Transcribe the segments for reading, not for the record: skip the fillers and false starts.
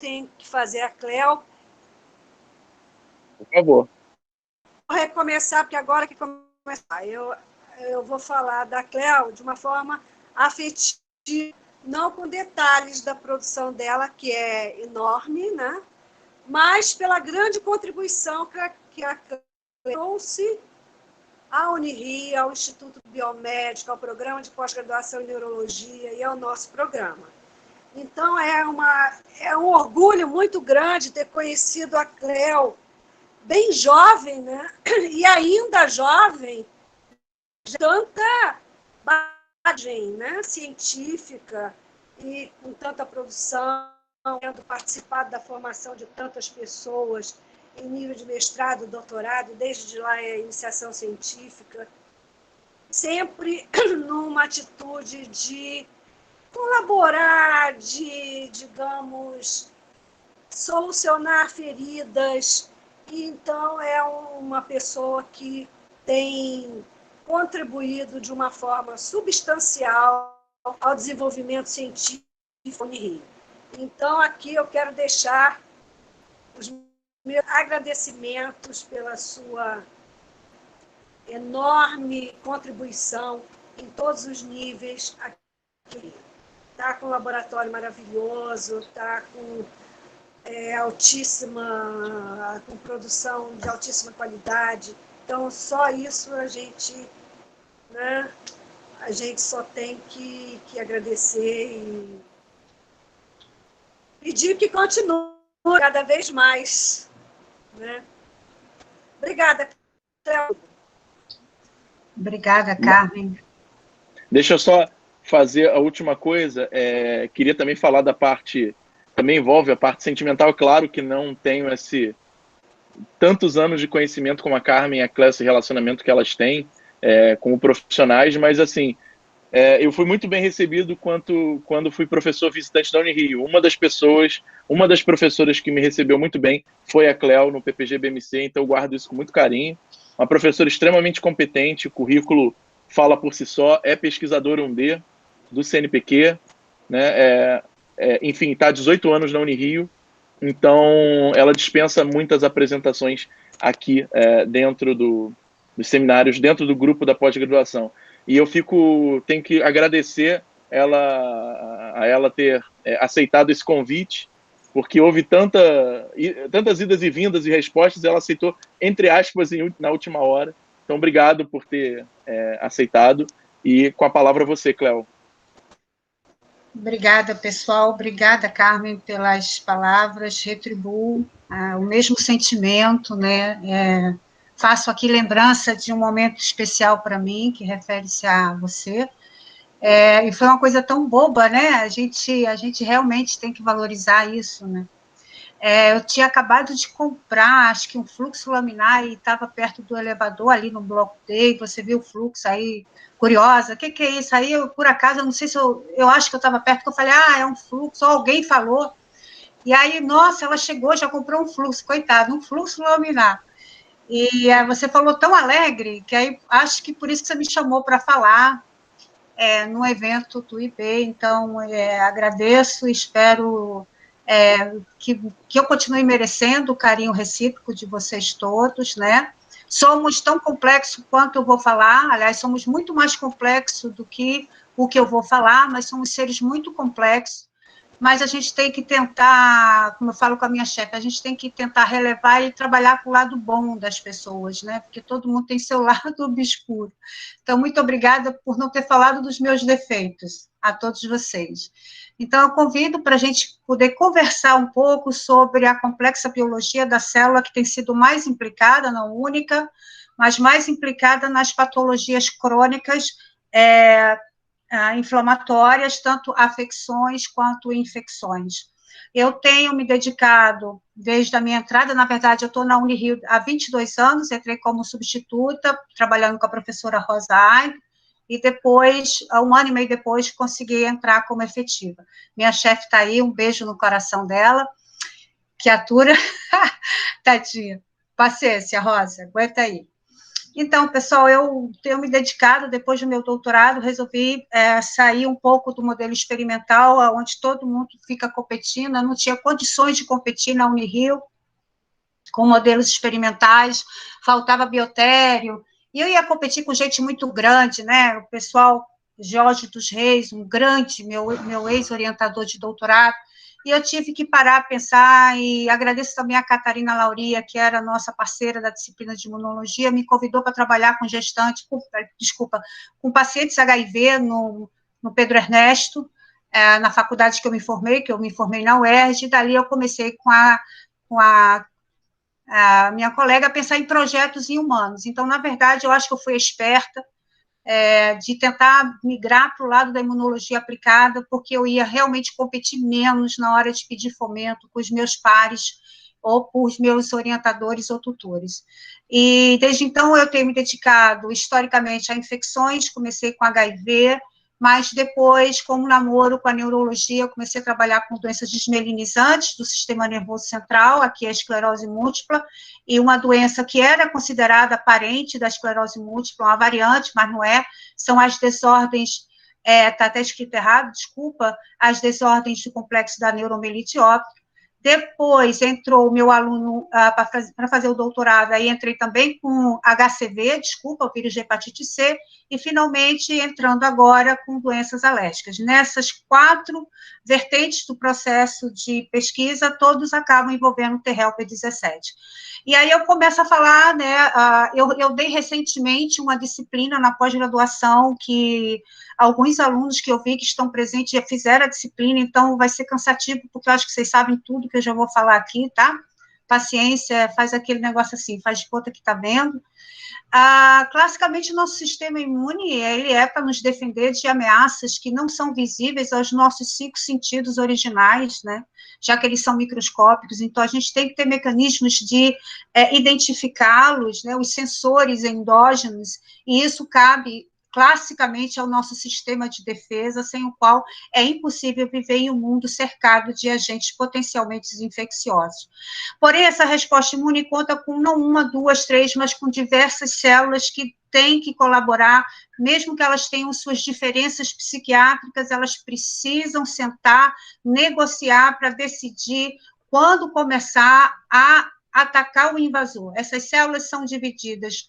tem que fazer a Cléo. Por favor. Vou recomeçar, porque agora que começar, eu vou falar da Cléo de uma forma afetiva, não com detalhes da produção dela, que é enorme, né? Mas pela grande contribuição que a Cléo trouxe à Unirio, ao Instituto Biomédico, ao Programa de Pós-Graduação em Neurologia e ao nosso programa. Então, é um orgulho muito grande ter conhecido a Cléo bem jovem, né? E ainda jovem, tanta bagagem, né? Científica e com tanta produção, tendo participado da formação de tantas pessoas em nível de mestrado, doutorado, desde lá a iniciação científica, sempre numa atitude de colaborar, de, digamos, solucionar feridas. E, então, é uma pessoa que tem contribuído de uma forma substancial ao desenvolvimento científico do Rio. Então, aqui eu quero deixar os meus agradecimentos pela sua enorme contribuição em todos os níveis aqui. Está com um laboratório maravilhoso, está com com produção de altíssima qualidade. Então, só isso a gente só tem que agradecer e pedir que continue cada vez mais. Né? Obrigada, Cléo. Obrigada, Carmen. Deixa eu só fazer a última coisa. Queria também falar da parte, também envolve a parte sentimental. Claro que não tenho tantos anos de conhecimento como a Carmen e a Cléo, esse relacionamento que elas têm como profissionais, mas assim, eu fui muito bem recebido quando fui professor visitante da Unirio. Uma das professoras que me recebeu muito bem foi a Cléo no PPG-BMC, então eu guardo isso com muito carinho. Uma professora extremamente competente, o currículo fala por si só, é pesquisadora 1D do CNPq, né? Enfim, está há 18 anos na Unirio, então ela dispensa muitas apresentações aqui dentro dos seminários, dentro do grupo da pós-graduação. E eu tenho que agradecer a ela ter aceitado esse convite, porque houve tantas idas e vindas e respostas, ela aceitou, entre aspas, na última hora. Então, obrigado por ter aceitado. E com a palavra você, Cléo. Obrigada, pessoal. Obrigada, Carmen, pelas palavras. Retribuo o mesmo sentimento, né? Faço aqui lembrança de um momento especial para mim, que refere-se a você. E foi uma coisa tão boba, né? A gente realmente tem que valorizar isso, né? Eu tinha acabado de comprar, acho que um fluxo laminar, e estava perto do elevador, ali no Bloco D, e você viu o fluxo aí, curiosa, o que é isso? Aí, por acaso, eu não sei se eu acho que eu estava perto, que eu falei, é um fluxo, ou alguém falou, e aí, nossa, ela chegou, já comprou um fluxo, coitado, um fluxo laminar. E você falou tão alegre, que aí acho que por isso que você me chamou para falar no evento do IB, então agradeço, espero que eu continue merecendo o carinho recíproco de vocês todos, né? Somos tão complexos quanto eu vou falar, aliás, somos muito mais complexos do que o que eu vou falar, nós somos seres muito complexos, mas a gente tem que tentar, como eu falo com a minha chefe, a gente tem que tentar relevar e trabalhar com o lado bom das pessoas, né? Porque todo mundo tem seu lado obscuro. Então, muito obrigada por não ter falado dos meus defeitos, a todos vocês. Então, eu convido para a gente poder conversar um pouco sobre a complexa biologia da célula, que tem sido mais implicada, não única, mas mais implicada nas patologias crônicas, inflamatórias, tanto afecções quanto infecções. Eu tenho me dedicado, desde a minha entrada, na verdade, eu estou na Unirio há 22 anos, entrei como substituta, trabalhando com a professora Rosa Aib, e depois, um ano e meio depois, consegui entrar como efetiva. Minha chefe está aí, um beijo no coração dela, que atura, tadinha, paciência, Rosa, aguenta aí. Então, pessoal, eu tenho me dedicado, depois do meu doutorado, resolvi sair um pouco do modelo experimental, onde todo mundo fica competindo. Eu não tinha condições de competir na Unirio com modelos experimentais, faltava biotério, e eu ia competir com gente muito grande, né? O pessoal, Jorge dos Reis, um grande, meu ex-orientador de doutorado, e eu tive que parar, pensar, e agradeço também a Catarina Lauria, que era nossa parceira da disciplina de imunologia, me convidou para trabalhar com gestantes, com pacientes HIV no Pedro Ernesto, na faculdade que eu me formei na UERJ, e dali eu comecei com a minha colega a pensar em projetos em humanos. Então, na verdade, eu acho que eu fui esperta de tentar migrar para o lado da imunologia aplicada, porque eu ia realmente competir menos na hora de pedir fomento com os meus pares ou com os meus orientadores ou tutores. E, desde então, eu tenho me dedicado, historicamente, a infecções, comecei com HIV, mas depois, como namoro com a neurologia, eu comecei a trabalhar com doenças desmelinizantes do sistema nervoso central, aqui é a esclerose múltipla, e uma doença que era considerada parente da esclerose múltipla, uma variante, mas não é, são as desordens, está até escrito errado, desculpa, as desordens do complexo da neuromelite óptica. Depois entrou o meu aluno para fazer o doutorado, aí entrei também com HCV, desculpa, o vírus de hepatite C, e finalmente entrando agora com doenças alérgicas. Nessas 4 vertentes do processo de pesquisa, todos acabam envolvendo o T-HELP 17. E aí eu começo a falar, né, eu dei recentemente uma disciplina na pós-graduação que alguns alunos que eu vi que estão presentes já fizeram a disciplina, então vai ser cansativo, porque eu acho que vocês sabem tudo que eu já vou falar aqui, tá? Paciência, faz aquele negócio assim, faz de conta que está vendo. Classicamente, o nosso sistema imune, ele é para nos defender de ameaças que não são visíveis aos nossos 5 sentidos originais, né? Já que eles são microscópicos, então a gente tem que ter mecanismos de identificá-los, né? Os sensores endógenos, e isso cabe classicamente ao nosso sistema de defesa, sem o qual é impossível viver em um mundo cercado de agentes potencialmente infecciosos. Porém, essa resposta imune conta com não 1, 2, 3, mas com diversas células que têm que colaborar, mesmo que elas tenham suas diferenças psiquiátricas, elas precisam sentar, negociar para decidir quando começar a atacar o invasor. Essas células são divididas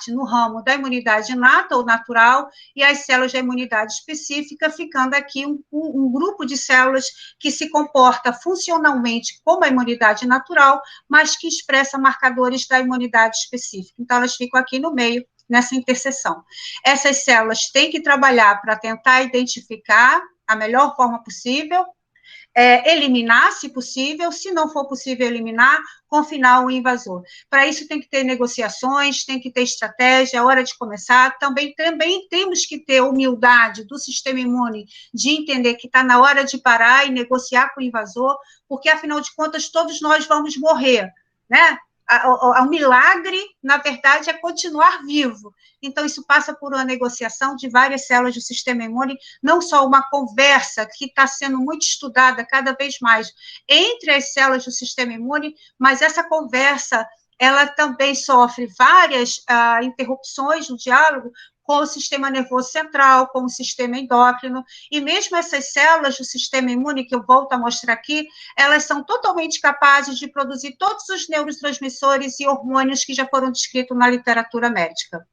no ramo da imunidade inata ou natural, e as células da imunidade específica, ficando aqui um grupo de células que se comporta funcionalmente como a imunidade natural, mas que expressa marcadores da imunidade específica. Então, elas ficam aqui no meio, nessa interseção. Essas células têm que trabalhar para tentar identificar a melhor forma possível, eliminar, se possível, se não for possível eliminar, confinar o invasor. Para isso tem que ter negociações, tem que ter estratégia, é hora de começar. Também temos que ter humildade do sistema imune de entender que está na hora de parar e negociar com o invasor, porque, afinal de contas, todos nós vamos morrer, né? O milagre, na verdade, é continuar vivo. Então, isso passa por uma negociação de várias células do sistema imune, não só uma conversa que está sendo muito estudada cada vez mais entre as células do sistema imune, mas essa conversa, ela também sofre várias interrupções no diálogo com o sistema nervoso central, com o sistema endócrino, e mesmo essas células do sistema imune, que eu volto a mostrar aqui, elas são totalmente capazes de produzir todos os neurotransmissores e hormônios que já foram descritos na literatura médica.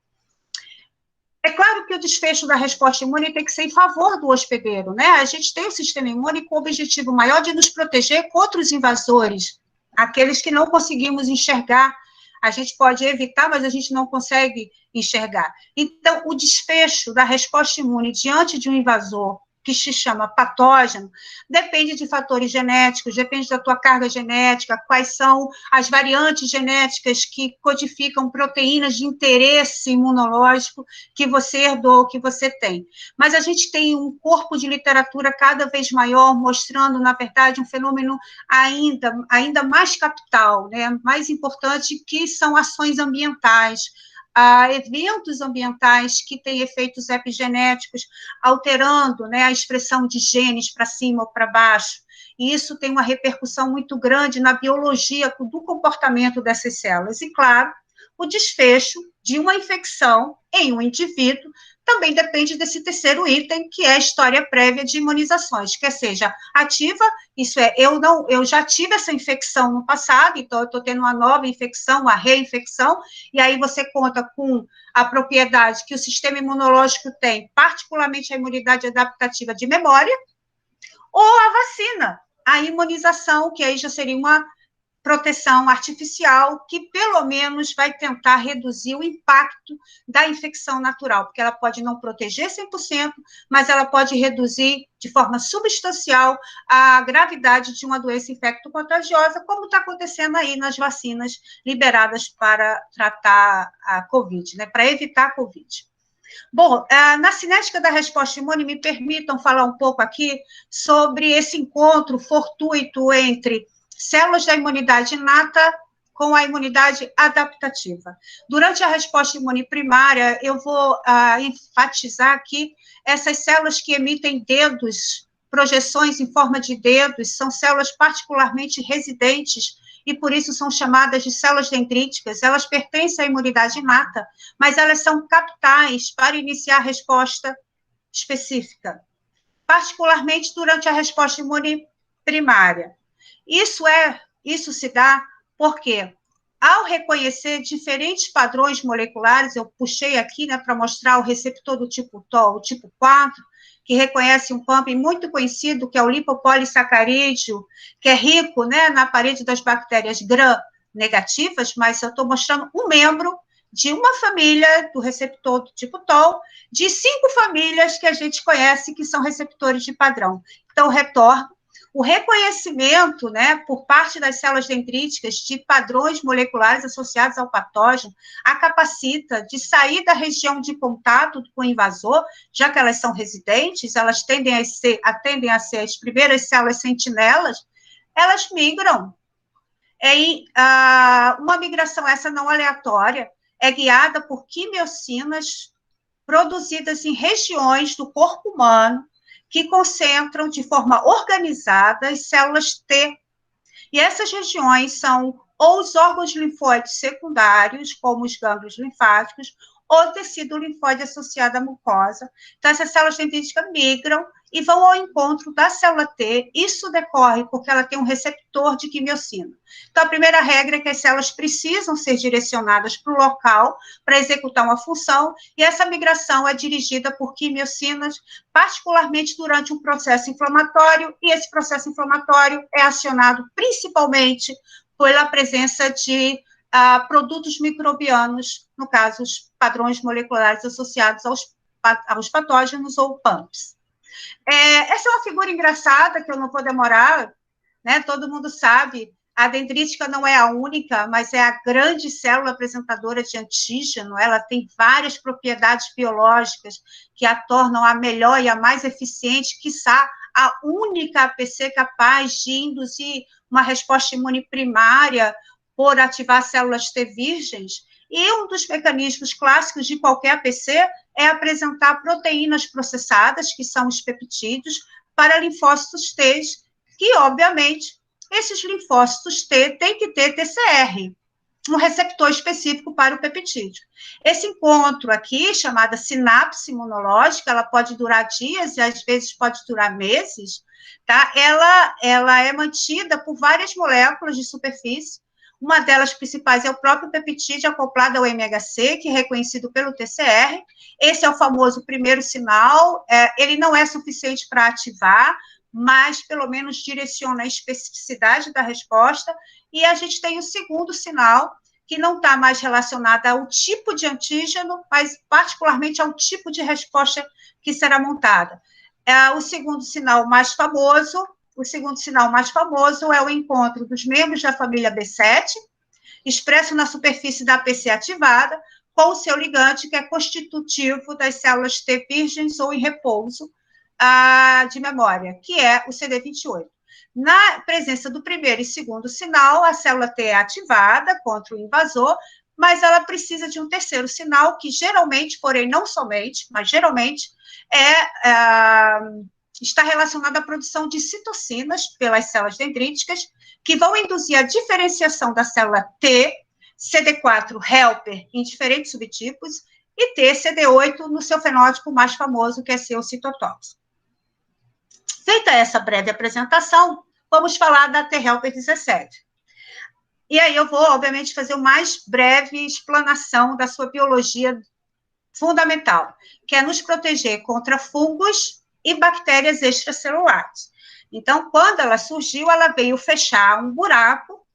É claro que o desfecho da resposta imune tem que ser em favor do hospedeiro, né? A gente tem o sistema imune com o objetivo maior de nos proteger contra os invasores, aqueles que não conseguimos enxergar. A gente pode evitar, mas a gente não consegue enxergar. Então, o desfecho da resposta imune diante de um invasor que se chama patógeno, depende de fatores genéticos, depende da tua carga genética, quais são as variantes genéticas que codificam proteínas de interesse imunológico que você herdou, que você tem. Mas a gente tem um corpo de literatura cada vez maior, mostrando, na verdade, um fenômeno ainda mais capital, né, mais importante, que são ações ambientais, eventos ambientais que têm efeitos epigenéticos, alterando, né, a expressão de genes para cima ou para baixo, e isso tem uma repercussão muito grande na biologia do comportamento dessas células. E, claro, o desfecho de uma infecção em um indivíduo também depende desse terceiro item, que é a história prévia de imunizações, quer seja ativa, isso é, eu já tive essa infecção no passado, então eu estou tendo uma nova infecção, uma reinfecção, e aí você conta com a propriedade que o sistema imunológico tem, particularmente a imunidade adaptativa de memória, ou a vacina, a imunização, que aí já seria uma proteção artificial, que pelo menos vai tentar reduzir o impacto da infecção natural, porque ela pode não proteger 100%, mas ela pode reduzir de forma substancial a gravidade de uma doença infecto-contagiosa, como está acontecendo aí nas vacinas liberadas para tratar a Covid, né, para evitar a Covid. Bom, na cinética da resposta imune, me permitam falar um pouco aqui sobre esse encontro fortuito entre células da imunidade inata com a imunidade adaptativa. Durante a resposta imune primária, eu vou enfatizar aqui essas células que emitem dedos, projeções em forma de dedos, são células particularmente residentes e por isso são chamadas de células dendríticas. Elas pertencem à imunidade inata, mas elas são capitais para iniciar a resposta específica, particularmente durante a resposta imune primária. Isso se dá porque, ao reconhecer diferentes padrões moleculares, eu puxei aqui, né, para mostrar o receptor do tipo TOL, o tipo 4, que reconhece um pump muito conhecido, que é o lipopolissacarídeo, que é rico, né, na parede das bactérias gram-negativas, mas eu estou mostrando um membro de uma família do receptor do tipo TOL, de 5 famílias que a gente conhece que são receptores de padrão. Então, retorno. O reconhecimento, né, por parte das células dendríticas de padrões moleculares associados ao patógeno, a capacita de sair da região de contato com o invasor, já que elas são residentes, elas tendem a ser as primeiras células sentinelas, elas migram. Uma migração essa não aleatória, é guiada por quimiocinas produzidas em regiões do corpo humano, que concentram de forma organizada as células T. E essas regiões são ou os órgãos linfóides secundários, como os gânglios linfáticos, ou tecido linfóide associado à mucosa. Então, essas células dendríticas migram e vão ao encontro da célula T. Isso decorre porque ela tem um receptor de quimiocina. Então, a primeira regra é que as células precisam ser direcionadas para o local para executar uma função, e essa migração é dirigida por quimiocinas, particularmente durante um processo inflamatório, e esse processo inflamatório é acionado principalmente pela presença de produtos microbianos, no caso, os padrões moleculares associados aos patógenos ou PAMPs. Essa é uma figura engraçada, que eu não vou demorar, né? Todo mundo sabe, a dendrítica não é a única, mas é a grande célula apresentadora de antígeno, ela tem várias propriedades biológicas que a tornam a melhor e a mais eficiente, quiçá a única APC capaz de induzir uma resposta imune primária por ativar células T virgens, e um dos mecanismos clássicos de qualquer APC é apresentar proteínas processadas, que são os peptídeos, para linfócitos T, que, obviamente, esses linfócitos T têm que ter TCR, um receptor específico para o peptídeo. Esse encontro aqui, chamada sinapse imunológica, ela pode durar dias e, às vezes, pode durar meses, tá? Ela é mantida por várias moléculas de superfície. Uma delas principais é o próprio peptídeo acoplado ao MHC, que é reconhecido pelo TCR. Esse é o famoso primeiro sinal. Ele não é suficiente para ativar, mas pelo menos direciona a especificidade da resposta. E a gente tem o segundo sinal, que não está mais relacionado ao tipo de antígeno, mas particularmente ao tipo de resposta que será montada. O segundo sinal mais famoso é o encontro dos membros da família B7, expresso na superfície da APC ativada, com o seu ligante, que é constitutivo das células T virgens ou em repouso de memória, que é o CD28. Na presença do primeiro e segundo sinal, a célula T é ativada contra o invasor, mas ela precisa de um terceiro sinal, que geralmente, porém não somente, mas geralmente, está relacionado à produção de citocinas pelas células dendríticas, que vão induzir a diferenciação da célula T CD4 helper em diferentes subtipos, e T CD8 no seu fenótipo mais famoso, que é seu citotóxico. Feita essa breve apresentação, vamos falar da T helper 17. E aí eu vou, obviamente, fazer uma mais breve explanação da sua biologia fundamental, que é nos proteger contra fungos e bactérias extracelulares. Então, quando ela surgiu, ela veio fechar um buraco,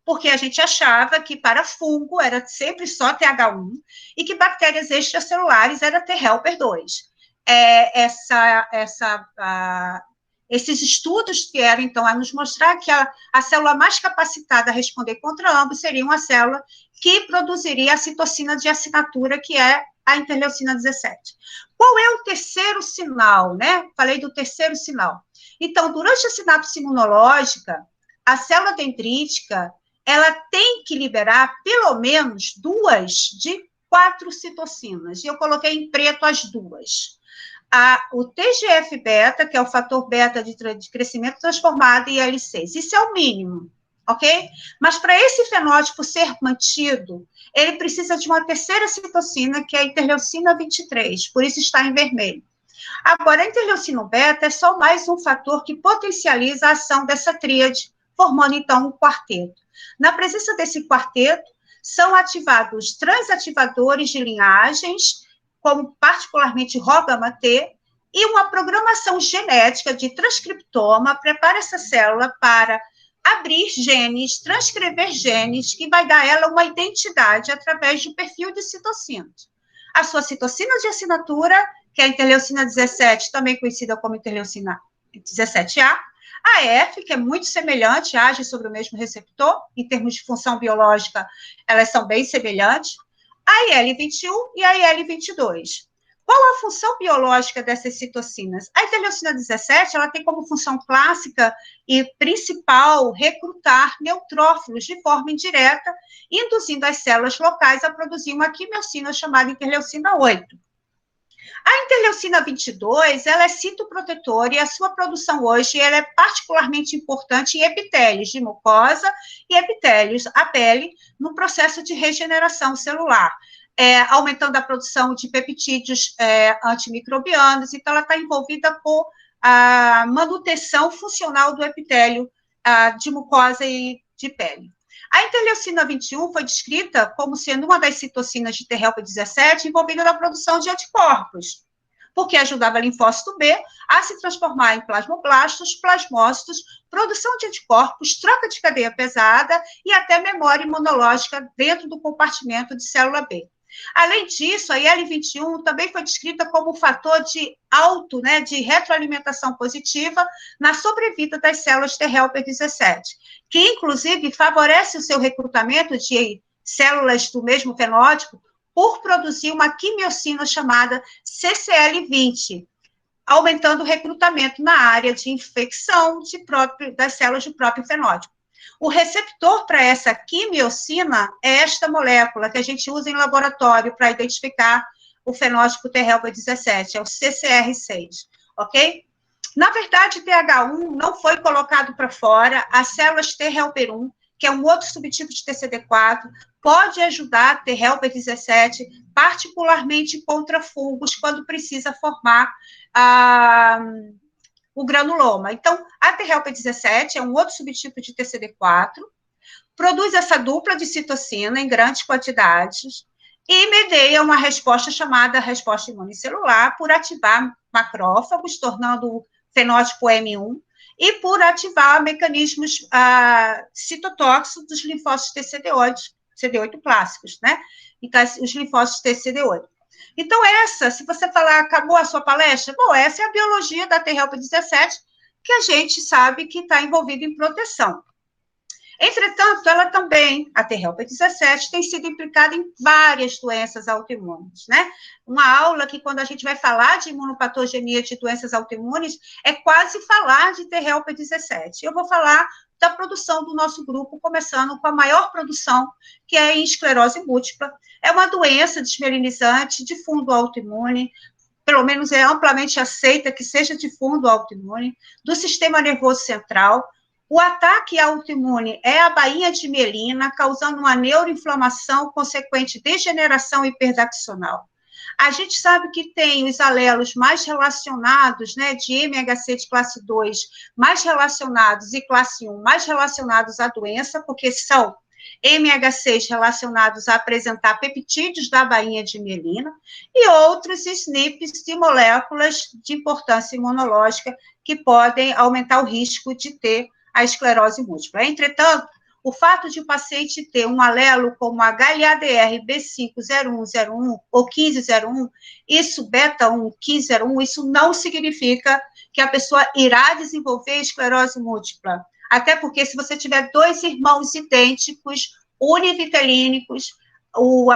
porque a gente achava que para fungo era sempre só TH1 e que bactérias extracelulares era T helper 2. Esses estudos vieram, então, a nos mostrar que a célula mais capacitada a responder contra ambos seria uma célula que produziria a citocina de assinatura, que é a interleucina 17. Qual é o terceiro sinal, né? Falei do terceiro sinal. Então, durante a sinapse imunológica, a célula dendrítica, ela tem que liberar pelo menos 2 de 4 citocinas, e eu coloquei em preto as 2. O TGF-beta, que é o fator beta de crescimento transformado, e IL-6. Isso é o mínimo, ok? Mas para esse fenótipo ser mantido, ele precisa de uma terceira citocina, que é a interleucina 23, por isso está em vermelho. Agora, a interleucina beta é só mais um fator que potencializa a ação dessa tríade, formando, então, um quarteto. Na presença desse quarteto, são ativados transativadores de linhagens, como particularmente ROGAMA-T, e uma programação genética de transcriptoma prepara essa célula para abrir genes, transcrever genes, que vai dar a ela uma identidade através do perfil de citocinas. A sua citocina de assinatura, que é a interleucina 17, também conhecida como interleucina 17A, a F, que é muito semelhante, age sobre o mesmo receptor, em termos de função biológica, elas são bem semelhantes, a IL-21 e a IL-22. Qual a função biológica dessas citocinas? A interleucina 17, ela tem como função clássica e principal recrutar neutrófilos de forma indireta, induzindo as células locais a produzir uma quimiocina chamada interleucina 8. A interleucina 22, ela é citoprotetora e a sua produção hoje ela é particularmente importante em epitélios de mucosa e epitélios, a pele, no processo de regeneração celular, aumentando a produção de peptídeos antimicrobianos, então ela está envolvida com a manutenção funcional do epitélio de mucosa e de pele. A interleucina 21 foi descrita como sendo uma das citocinas de T helper 17 envolvida na produção de anticorpos, porque ajudava o linfócito B a se transformar em plasmoblastos, plasmócitos, produção de anticorpos, troca de cadeia pesada e até memória imunológica dentro do compartimento de célula B. Além disso, a IL-21 também foi descrita como fator de de retroalimentação positiva na sobrevida das células T helper 17, que inclusive favorece o seu recrutamento de células do mesmo fenótipo por produzir uma quimiocina chamada CCL20, aumentando o recrutamento na área de infecção das células do próprio fenótipo. O receptor para essa quimiocina é esta molécula que a gente usa em laboratório para identificar o fenótipo T helper 17, é o CCR6, ok? Na verdade, TH1 não foi colocado para fora, as células T helper 1, que é um outro subtipo de TCD4, pode ajudar a T helper 17, particularmente contra fungos, quando precisa formar o granuloma. Então, a T helper 17 é um outro subtipo de TCD4, produz essa dupla de citocina em grandes quantidades e medeia uma resposta chamada resposta imunicelular por ativar macrófagos, tornando o fenótipo M1, e por ativar mecanismos citotóxicos dos linfócitos CD8 clássicos, né? Então, os linfócitos TCD8. Então, se você falar, acabou a sua palestra? Bom, essa é a biologia da T helper 17, que a gente sabe que está envolvida em proteção. Entretanto, ela também, a T helper 17, tem sido implicada em várias doenças autoimunes, né? Uma aula que, quando a gente vai falar de imunopatogenia de doenças autoimunes, é quase falar de T helper 17. Eu vou falar da produção do nosso grupo, começando com a maior produção, que é em esclerose múltipla. É uma doença desmielinizante de fundo autoimune, pelo menos é amplamente aceita que seja de fundo autoimune, do sistema nervoso central. O ataque autoimune é a bainha de mielina, causando uma neuroinflamação, consequente degeneração hiperdaxonal. A gente sabe que tem os alelos mais relacionados, né, de MHC de classe 2, mais relacionados, e classe 1, mais relacionados à doença, porque são MHCs relacionados a apresentar peptídeos da bainha de mielina, e outros SNPs de moléculas de importância imunológica que podem aumentar o risco de ter a esclerose múltipla. Entretanto, o fato de o paciente ter um alelo como HLA-DR B50101 ou 1501, isso beta-1, 1501, isso não significa que a pessoa irá desenvolver esclerose múltipla. Até porque se você tiver dois irmãos idênticos, univitelínicos, o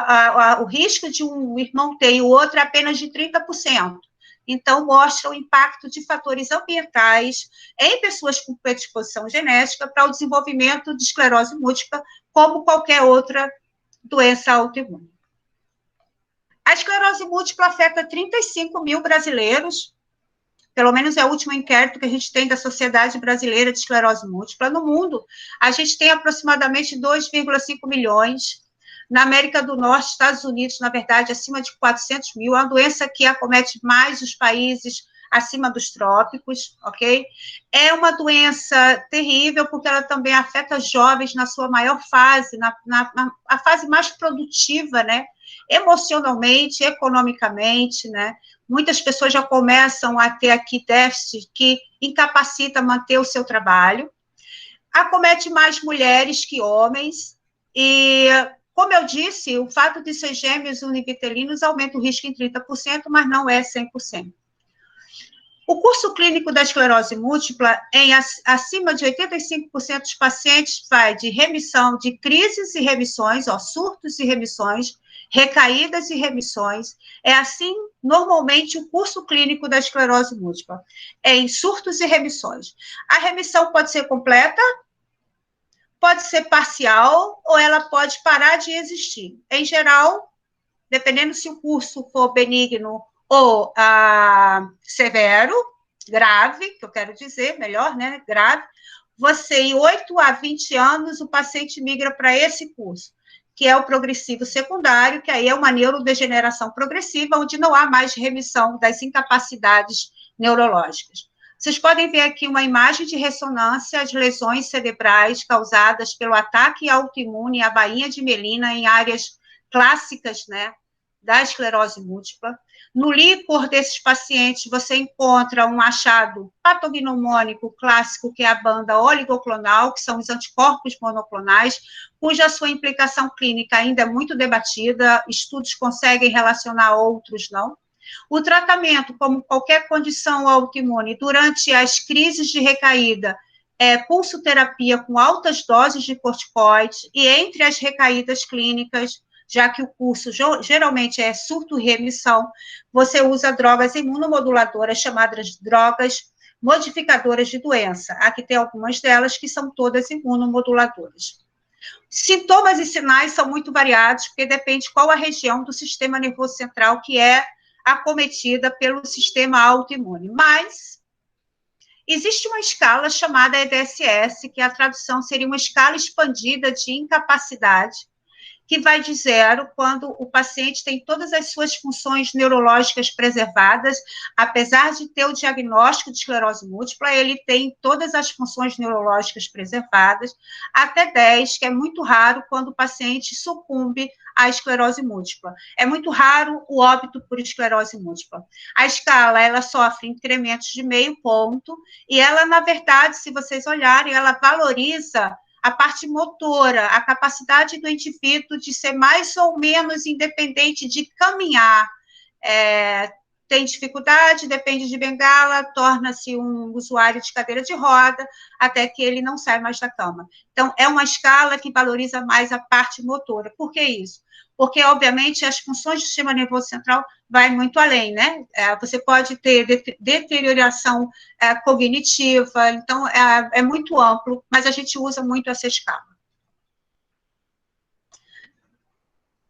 risco de um irmão ter e o outro é apenas de 30%. Então, mostra o impacto de fatores ambientais em pessoas com predisposição genética para o desenvolvimento de esclerose múltipla, como qualquer outra doença autoimune. A esclerose múltipla afeta 35 mil brasileiros, pelo menos é o último inquérito que a gente tem da Sociedade Brasileira de Esclerose Múltipla. No mundo, a gente tem aproximadamente 2,5 milhões. Na América do Norte, Estados Unidos, na verdade, acima de 400 mil. É uma doença que acomete mais os países acima dos trópicos, ok? É uma doença terrível, porque ela também afeta jovens na sua maior fase, a fase mais produtiva, né? Emocionalmente, economicamente, né? Muitas pessoas já começam a ter aqui déficit que incapacita manter o seu trabalho. Acomete mais mulheres que homens, e, como eu disse, o fato de ser gêmeos univitelinos aumenta o risco em 30%, mas não é 100%. O curso clínico da esclerose múltipla, acima de 85% dos pacientes, vai de remissão, de crises e remissões, surtos e remissões, recaídas e remissões. É assim, normalmente, o curso clínico da esclerose múltipla, é em surtos e remissões. A remissão pode ser completa, pode ser parcial, ou ela pode parar de existir. Em geral, dependendo se o curso for benigno ou severo, grave, que eu quero dizer, melhor, né, grave, você, em 8 a 20 anos, o paciente migra para esse curso, que é o progressivo secundário, que aí é uma neurodegeneração progressiva, onde não há mais remissão das incapacidades neurológicas. Vocês podem ver aqui uma imagem de ressonância, as lesões cerebrais causadas pelo ataque autoimune à bainha de mielina em áreas clássicas, né, da esclerose múltipla. No líquor desses pacientes, você encontra um achado patognomônico clássico, que é a banda oligoclonal, que são os anticorpos monoclonais, cuja sua implicação clínica ainda é muito debatida, estudos conseguem relacionar, outros não. O tratamento, como qualquer condição autoimune, durante as crises de recaída, é pulsoterapia com altas doses de corticoides, e entre as recaídas clínicas, já que o curso geralmente é surto e remissão, você usa drogas imunomoduladoras, chamadas drogas modificadoras de doença. Aqui tem algumas delas que são todas imunomoduladoras. Sintomas e sinais são muito variados, porque depende qual a região do sistema nervoso central que é acometida pelo sistema autoimune. Mas existe uma escala chamada EDSS, que a tradução seria uma escala expandida de incapacidade, que vai de 0 quando o paciente tem todas as suas funções neurológicas preservadas, apesar de ter o diagnóstico de esclerose múltipla, ele tem todas as funções neurológicas preservadas, até 10, que é muito raro quando o paciente sucumbe à esclerose múltipla. É muito raro o óbito por esclerose múltipla. A escala, ela sofre incrementos de meio ponto, e ela, na verdade, se vocês olharem, ela valoriza a parte motora, a capacidade do indivíduo de ser mais ou menos independente, de caminhar. Tem dificuldade, depende de bengala, torna-se um usuário de cadeira de roda, até que ele não sai mais da cama. Então, é uma escala que valoriza mais a parte motora. Por que isso? Porque, obviamente, as funções do sistema nervoso central vai muito além, né? Você pode ter deterioração cognitiva, então é muito amplo, mas a gente usa muito essa escala.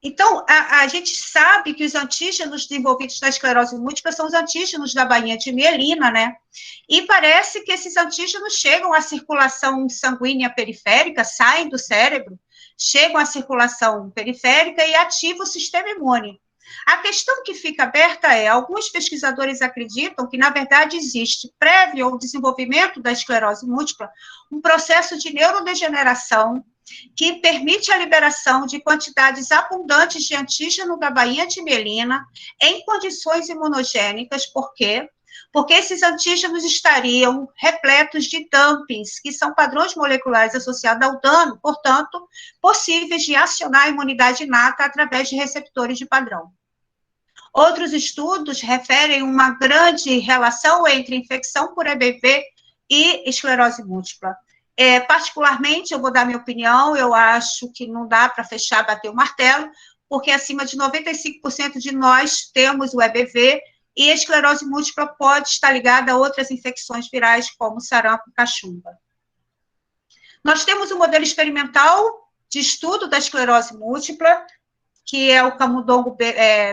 Então, a gente sabe que os antígenos desenvolvidos na esclerose múltipla são os antígenos da bainha de mielina, né? E parece que esses antígenos chegam à circulação sanguínea periférica, saem do cérebro, chegam à circulação periférica e ativam o sistema imune. A questão que fica aberta é, alguns pesquisadores acreditam que, na verdade, existe, prévio ao desenvolvimento da esclerose múltipla, um processo de neurodegeneração que permite a liberação de quantidades abundantes de antígeno da bainha de mielina em condições imunogênicas. Por quê? Porque esses antígenos estariam repletos de dumpings, que são padrões moleculares associados ao dano, portanto, possíveis de acionar a imunidade inata através de receptores de padrão. Outros estudos referem uma grande relação entre infecção por EBV e esclerose múltipla. Particularmente, eu vou dar minha opinião, eu acho que não dá para fechar, bater o martelo, porque acima de 95% de nós temos o EBV, e a esclerose múltipla pode estar ligada a outras infecções virais, como sarampo e cachumba. Nós temos um modelo experimental de estudo da esclerose múltipla, que é o camundongo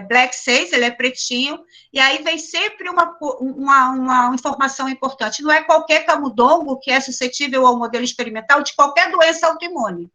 Black 6, ele é pretinho, e aí vem sempre uma informação importante. Não é qualquer camundongo que é suscetível ao modelo experimental de qualquer doença autoimune.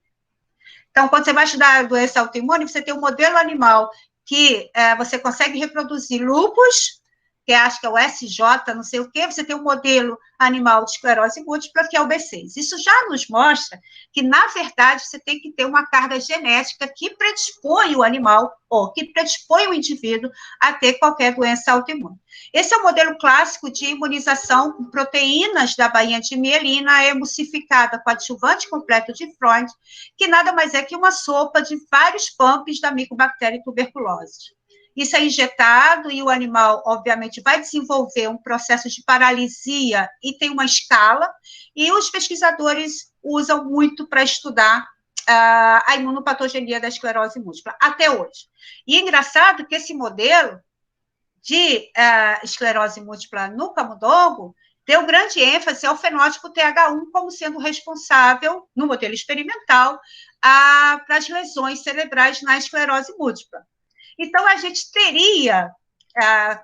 Então, quando você vai estudar a doença autoimune, você tem um modelo animal que você consegue reproduzir lúpus, que acho que é o SJ, não sei o quê, você tem um modelo animal de esclerose múltipla, que é o B6. Isso já nos mostra que, na verdade, você tem que ter uma carga genética que predispõe o animal, ou que predispõe o indivíduo a ter qualquer doença autoimune. Esse é o modelo clássico de imunização com proteínas da bainha de mielina emulsificada com adjuvante completo de Freund, que nada mais é que uma sopa de vários pumps da Mycobacterium tuberculose. Isso é injetado e o animal, obviamente, vai desenvolver um processo de paralisia e tem uma escala, e os pesquisadores usam muito para estudar a imunopatogenia da esclerose múltipla, até hoje. E é engraçado que esse modelo de esclerose múltipla no camundongo deu grande ênfase ao fenótipo TH1 como sendo responsável, no modelo experimental, para as lesões cerebrais na esclerose múltipla. Então, a gente teria,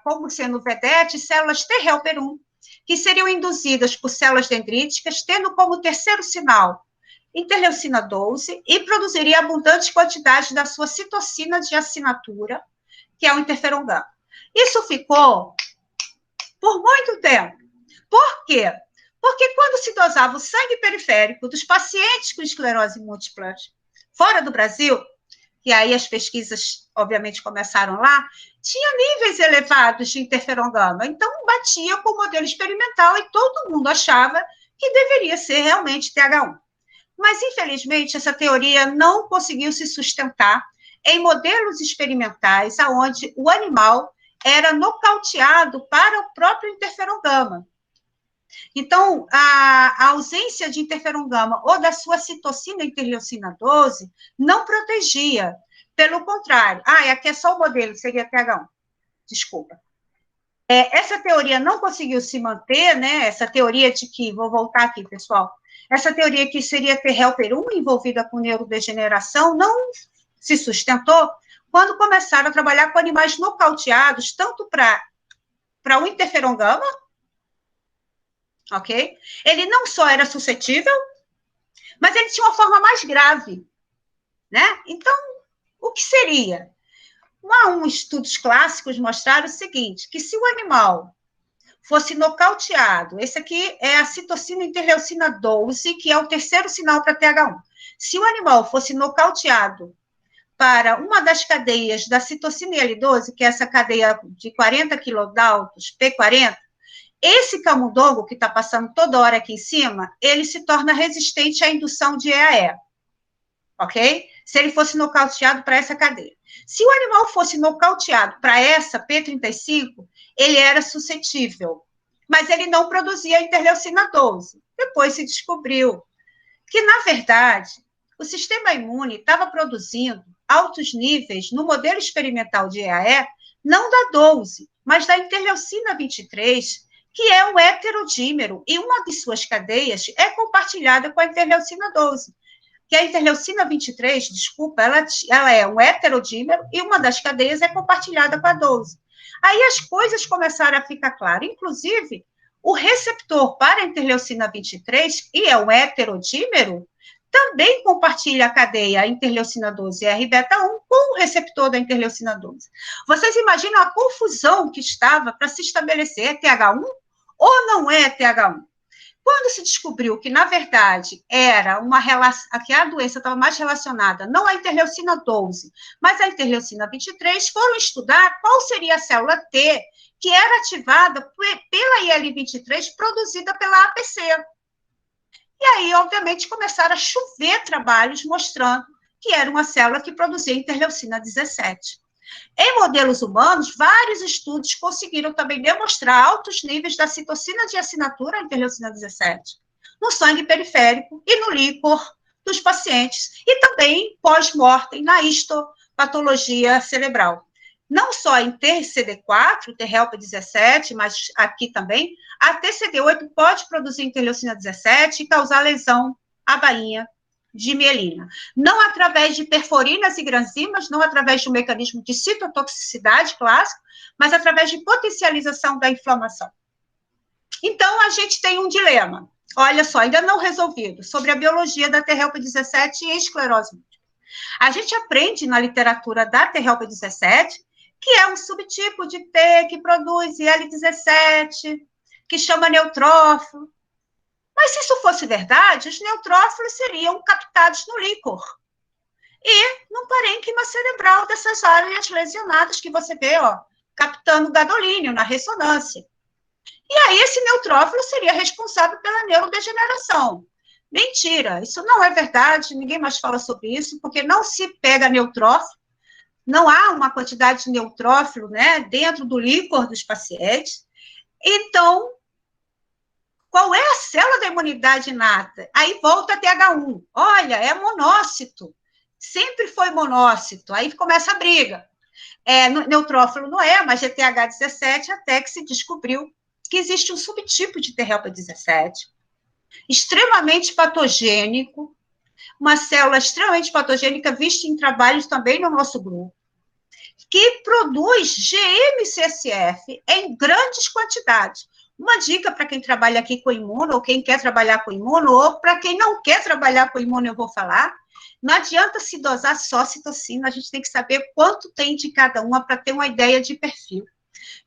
como sendo vedete, células T helper 1, que seriam induzidas por células dendríticas, tendo como terceiro sinal interleucina 12, e produziria abundantes quantidades da sua citocina de assinatura, que é o interferon gama. Isso ficou por muito tempo. Por quê? Porque quando se dosava o sangue periférico dos pacientes com esclerose múltipla fora do Brasil, e aí as pesquisas, obviamente, começaram lá, tinha níveis elevados de interferon gama, então batia com o modelo experimental e todo mundo achava que deveria ser realmente TH1. Mas, infelizmente, essa teoria não conseguiu se sustentar em modelos experimentais onde o animal era nocauteado para o próprio interferon gama. Então, a ausência de interferon gama ou da sua citocina interleucina 12 não protegia. Pelo contrário, aqui é só o modelo, seria TH1. Desculpa. Essa teoria não conseguiu se manter, né? Essa teoria de que, vou voltar aqui, pessoal, essa teoria que seria T helper 1 envolvida com neurodegeneração não se sustentou quando começaram a trabalhar com animais nocauteados, tanto para o interferon gama, ok? Ele não só era suscetível, mas ele tinha uma forma mais grave, né? Então, o que seria? Estudos clássicos mostraram o seguinte, que se o animal fosse nocauteado, esse aqui é a citocina interleucina 12, que é o terceiro sinal para TH1. Se o animal fosse nocauteado para uma das cadeias da citocina IL-12, que é essa cadeia de 40 kilodaltons, P40, esse camundongo que está passando toda hora aqui em cima, ele se torna resistente à indução de EAE, ok? Se ele fosse nocauteado para essa cadeia. Se o animal fosse nocauteado para essa P35, ele era suscetível, mas ele não produzia interleucina 12. Depois se descobriu que, na verdade, o sistema imune estava produzindo altos níveis no modelo experimental de EAE, não da 12, mas da interleucina 23, que é um heterodímero, e uma de suas cadeias é compartilhada com a interleucina 12. que a interleucina 23, desculpa, ela é um heterodímero e uma das cadeias é compartilhada com a 12. Aí as coisas começaram a ficar claras. Inclusive, o receptor para a interleucina 23, e é um heterodímero, também compartilha a cadeia interleucina 12 e Rβ1 com o receptor da interleucina 12. Vocês imaginam a confusão que estava para se estabelecer, é TH1 ou não é TH1? Quando se descobriu que, na verdade, era uma relação, que a doença estava mais relacionada não à interleucina 12, mas à interleucina 23, foram estudar qual seria a célula T que era ativada pela IL-23 produzida pela APC. E aí, obviamente, começaram a chover trabalhos mostrando que era uma célula que produzia interleucina 17. Em modelos humanos, vários estudos conseguiram também demonstrar altos níveis da citocina de assinatura, a interleucina 17, no sangue periférico e no líquor dos pacientes, e também pós-mortem na histopatologia cerebral. Não só em TCD4, T-helper 17, mas aqui também, a TCD8 pode produzir interleucina 17 e causar lesão à bainha de mielina. Não através de perforinas e granzimas, não através de um mecanismo de citotoxicidade clássico, mas através de potencialização da inflamação. Então, a gente tem um dilema, olha só, ainda não resolvido, sobre a biologia da T-helper 17 e esclerose múltipla. A gente aprende na literatura da T-helper 17 que é um subtipo de T que produz IL-17, que chama neutrófilo. Mas se isso fosse verdade, os neutrófilos seriam captados no líquor e no parênquima cerebral dessas áreas lesionadas que você vê, ó, captando gadolínio na ressonância. E aí esse neutrófilo seria responsável pela neurodegeneração. Mentira, isso não é verdade, ninguém mais fala sobre isso, porque não se pega neutrófilo, não há uma quantidade de neutrófilo, né, dentro do líquor dos pacientes. Então, qual é a célula da imunidade inata? Aí volta a TH1. Olha, é monócito. Sempre foi monócito. Aí começa a briga. Neutrófilo não é, mas é TH17, até que se descobriu que existe um subtipo de T-helper 17, extremamente patogênico, uma célula extremamente patogênica, vista em trabalhos também no nosso grupo, que produz GM-CSF em grandes quantidades. Uma dica para quem trabalha aqui com imuno, ou quem quer trabalhar com imuno, ou para quem não quer trabalhar com imuno, eu vou falar, não adianta se dosar só citocina, a gente tem que saber quanto tem de cada uma para ter uma ideia de perfil.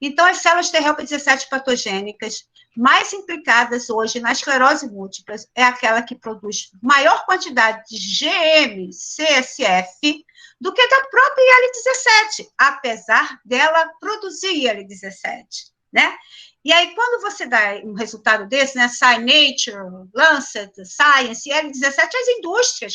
Então, as células T-helper 17 patogênicas mais implicadas hoje na esclerose múltipla é aquela que produz maior quantidade de GM-CSF do que da própria IL-17, apesar dela produzir IL-17, né? E aí, quando você dá um resultado desse, né, Nature, Lancet, Science, IL-17, as indústrias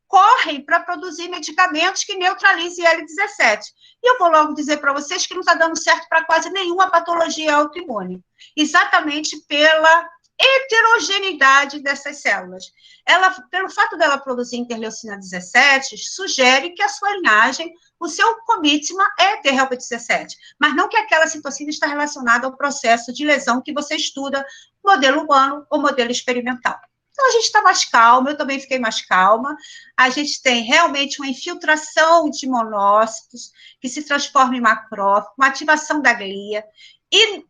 correm para produzir medicamentos que neutralizem IL-17. E eu vou logo dizer para vocês que não está dando certo para quase nenhuma patologia autoimune, exatamente pela heterogeneidade dessas células. Ela, pelo fato dela produzir interleucina 17, sugere que a sua linhagem, o seu comitma é T-helper 17, mas não que aquela citocina está relacionada ao processo de lesão que você estuda, modelo humano ou modelo experimental. Então, a gente está mais calma, eu também fiquei mais calma. A gente tem realmente uma infiltração de monócitos que se transforma em macrófago, uma ativação da glia. E,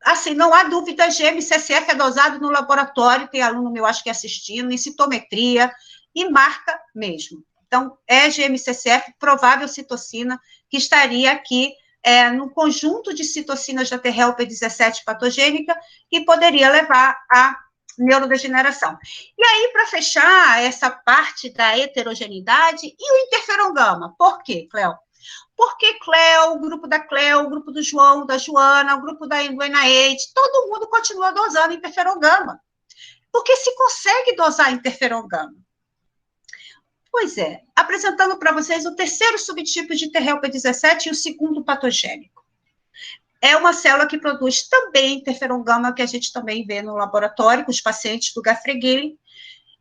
assim, não há dúvida, GM-CSF é dosado no laboratório, tem aluno meu, acho que assistindo, em citometria, e marca mesmo. Então, é GM-CSF, provável citocina, que estaria aqui no conjunto de citocinas da T-helper 17 patogênica, que poderia levar a neurodegeneração. E aí, para fechar essa parte da heterogeneidade, e o interferon gama? Por quê, Cleo? Porque Cleo, o grupo da Cleo, o grupo do João, da Joana, o grupo da Enaide, todo mundo continua dosando interferon gama. Porque se consegue dosar interferon gama. Pois é, apresentando para vocês o terceiro subtipo de T-helper 17 e o segundo patogênico. É uma célula que produz também interferon gama, que a gente também vê no laboratório, com os pacientes do Gafregili.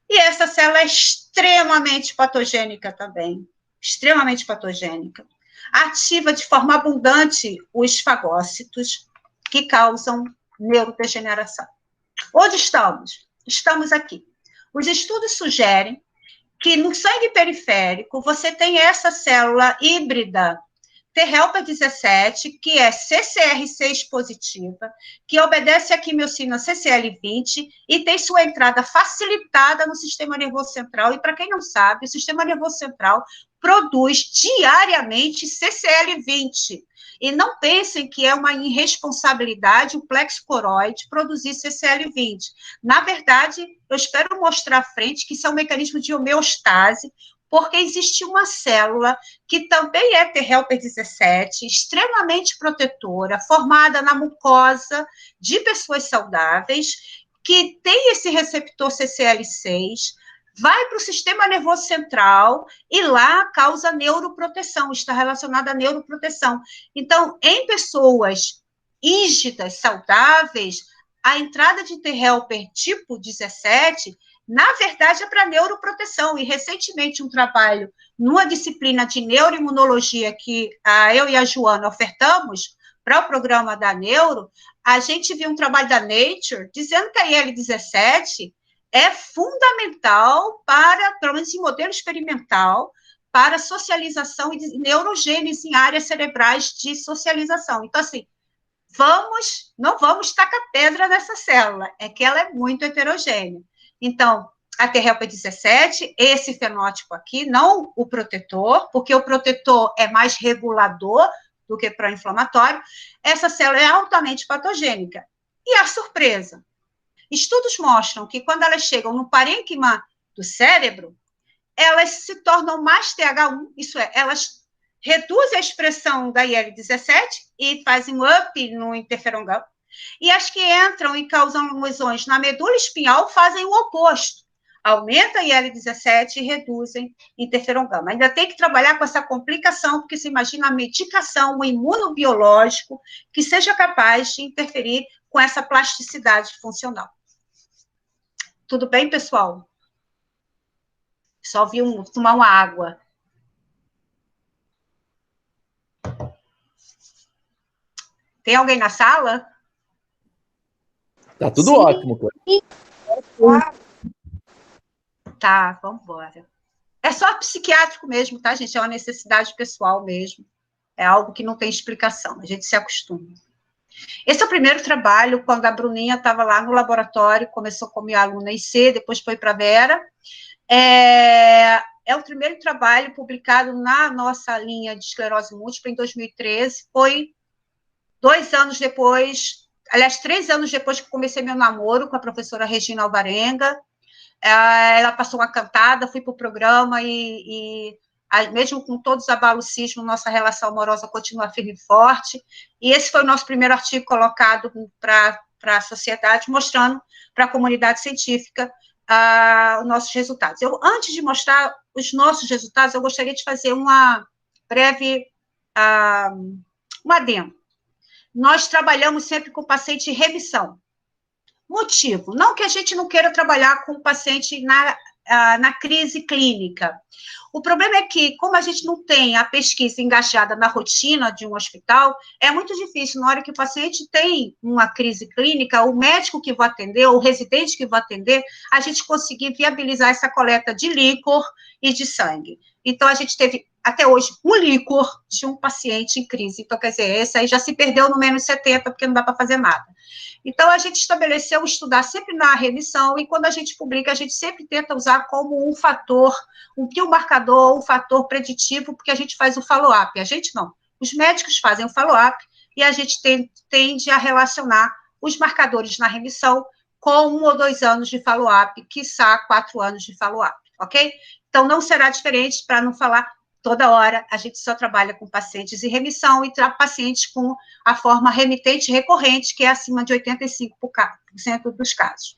E essa célula é extremamente patogênica também, extremamente patogênica. Ativa de forma abundante os fagócitos, que causam neurodegeneração. Onde estamos? Estamos aqui. Os estudos sugerem que no sangue periférico você tem essa célula híbrida T-helper 17, que é CCR6 positiva, que obedece à quimiocina CCL20 e tem sua entrada facilitada no sistema nervoso central. E, para quem não sabe, o sistema nervoso central produz diariamente CCL20. E não pensem que é uma irresponsabilidade o plexo coroide produzir CCL20. Na verdade, eu espero mostrar à frente que isso é um mecanismo de homeostase, porque existe uma célula que também é T-helper 17, extremamente protetora, formada na mucosa de pessoas saudáveis, que tem esse receptor CCL6, vai para o sistema nervoso central e lá causa neuroproteção, está relacionada à neuroproteção. Então, em pessoas rígidas, saudáveis, a entrada de T-helper tipo 17, na verdade, é para neuroproteção. E, recentemente, um trabalho numa disciplina de neuroimunologia que eu e a Joana ofertamos para o programa da Neuro, a gente viu um trabalho da Nature dizendo que a IL-17 é fundamental para, pelo menos em modelo experimental, para socialização e neurogênese em áreas cerebrais de socialização. Então, assim, não vamos tacar pedra nessa célula, é que ela é muito heterogênea. Então, a T-helper 17, esse fenótipo aqui, não o protetor, porque o protetor é mais regulador do que pró-inflamatório, essa célula é altamente patogênica. E a surpresa? Estudos mostram que quando elas chegam no parênquima do cérebro, elas se tornam mais TH1, isso é, elas reduzem a expressão da IL-17 e fazem um up no interferon gama. E as que entram e causam lesões na medula espinhal fazem o oposto. Aumenta a IL-17 e reduzem interferon gama. Ainda tem que trabalhar com essa complicação, porque se imagina a medicação, um imunobiológico que seja capaz de interferir com essa plasticidade funcional. Tudo bem, pessoal? Só vi tomar uma água. Tem alguém na sala? Tá tudo ótimo, Clara. Tá, vamos embora. É só psiquiátrico mesmo, tá, gente? É uma necessidade pessoal mesmo. É algo que não tem explicação, a gente se acostuma. Esse é o primeiro trabalho, quando a Bruninha estava lá no laboratório, começou como minha aluna IC, depois foi para a Vera. É o primeiro trabalho publicado na nossa linha de esclerose múltipla, em 2013. Foi 2 anos depois, aliás, 3 anos depois que comecei meu namoro com a professora Regina Alvarenga. Ela passou uma cantada, fui para o programa e mesmo com todos os abalos sísmicos, nossa relação amorosa continua firme e forte. E esse foi o nosso primeiro artigo colocado para a sociedade, mostrando para a comunidade científica os nossos resultados. Antes de mostrar os nossos resultados, eu gostaria de fazer uma breve um adendo. Nós trabalhamos sempre com paciente em remissão. Motivo, não que a gente não queira trabalhar com o paciente na crise clínica. O problema é que, como a gente não tem a pesquisa engajada na rotina de um hospital, é muito difícil, na hora que o paciente tem uma crise clínica, o médico que vai atender, ou o residente que vai atender, a gente conseguir viabilizar essa coleta de líquor e de sangue. Então, a gente teve, até hoje, um líquor de um paciente em crise. Então, quer dizer, esse aí já se perdeu no menos 70, porque não dá para fazer nada. Então, a gente estabeleceu estudar sempre na remissão, e quando a gente publica, a gente sempre tenta usar como um fator, um biomarcador, um fator preditivo, porque a gente faz o follow-up. A gente não. Os médicos fazem o follow-up, e a gente tende a relacionar os marcadores na remissão com 1 ou 2 anos de follow-up, quiçá 4 anos de follow-up, ok? Então, não será diferente, para não falar toda hora, a gente só trabalha com pacientes em remissão e pacientes com a forma remitente recorrente, que é acima de 85% dos casos.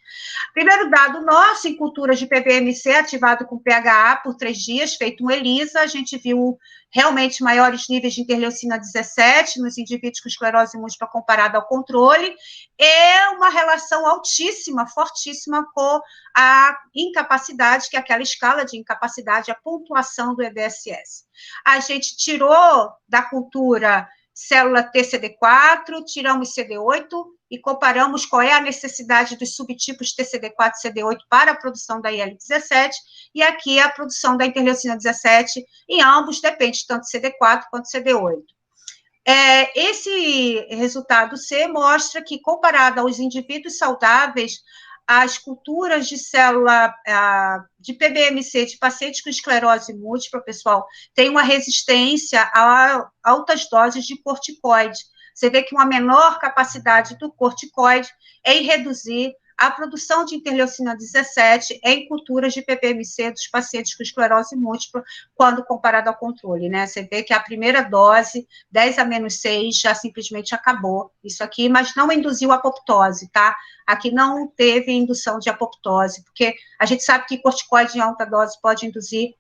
Primeiro dado nosso, em cultura de PBMC, ativado com PHA por 3 dias, feito um ELISA, a gente viu realmente maiores níveis de interleucina 17 nos indivíduos com esclerose múltipla comparado ao controle, e uma relação altíssima, fortíssima com a incapacidade, que é aquela escala de incapacidade, a pontuação do EDSS. A gente tirou da cultura célula TCD4, tiramos CD8, e comparamos qual é a necessidade dos subtipos TCD4 e CD8 para a produção da IL-17, e aqui a produção da interleucina 17, em ambos depende tanto de CD4 quanto de CD8. Esse resultado C mostra que, comparado aos indivíduos saudáveis, as culturas de célula de PBMC de pacientes com esclerose múltipla, pessoal, têm uma resistência a altas doses de corticoide. Você vê que uma menor capacidade do corticoide é em reduzir a produção de interleucina 17 em culturas de PBMC dos pacientes com esclerose múltipla, quando comparado ao controle, né? Você vê que a primeira dose, 10-6, já simplesmente acabou isso aqui, mas não induziu apoptose, tá? Aqui não teve indução de apoptose, porque a gente sabe que corticoide em alta dose pode induzir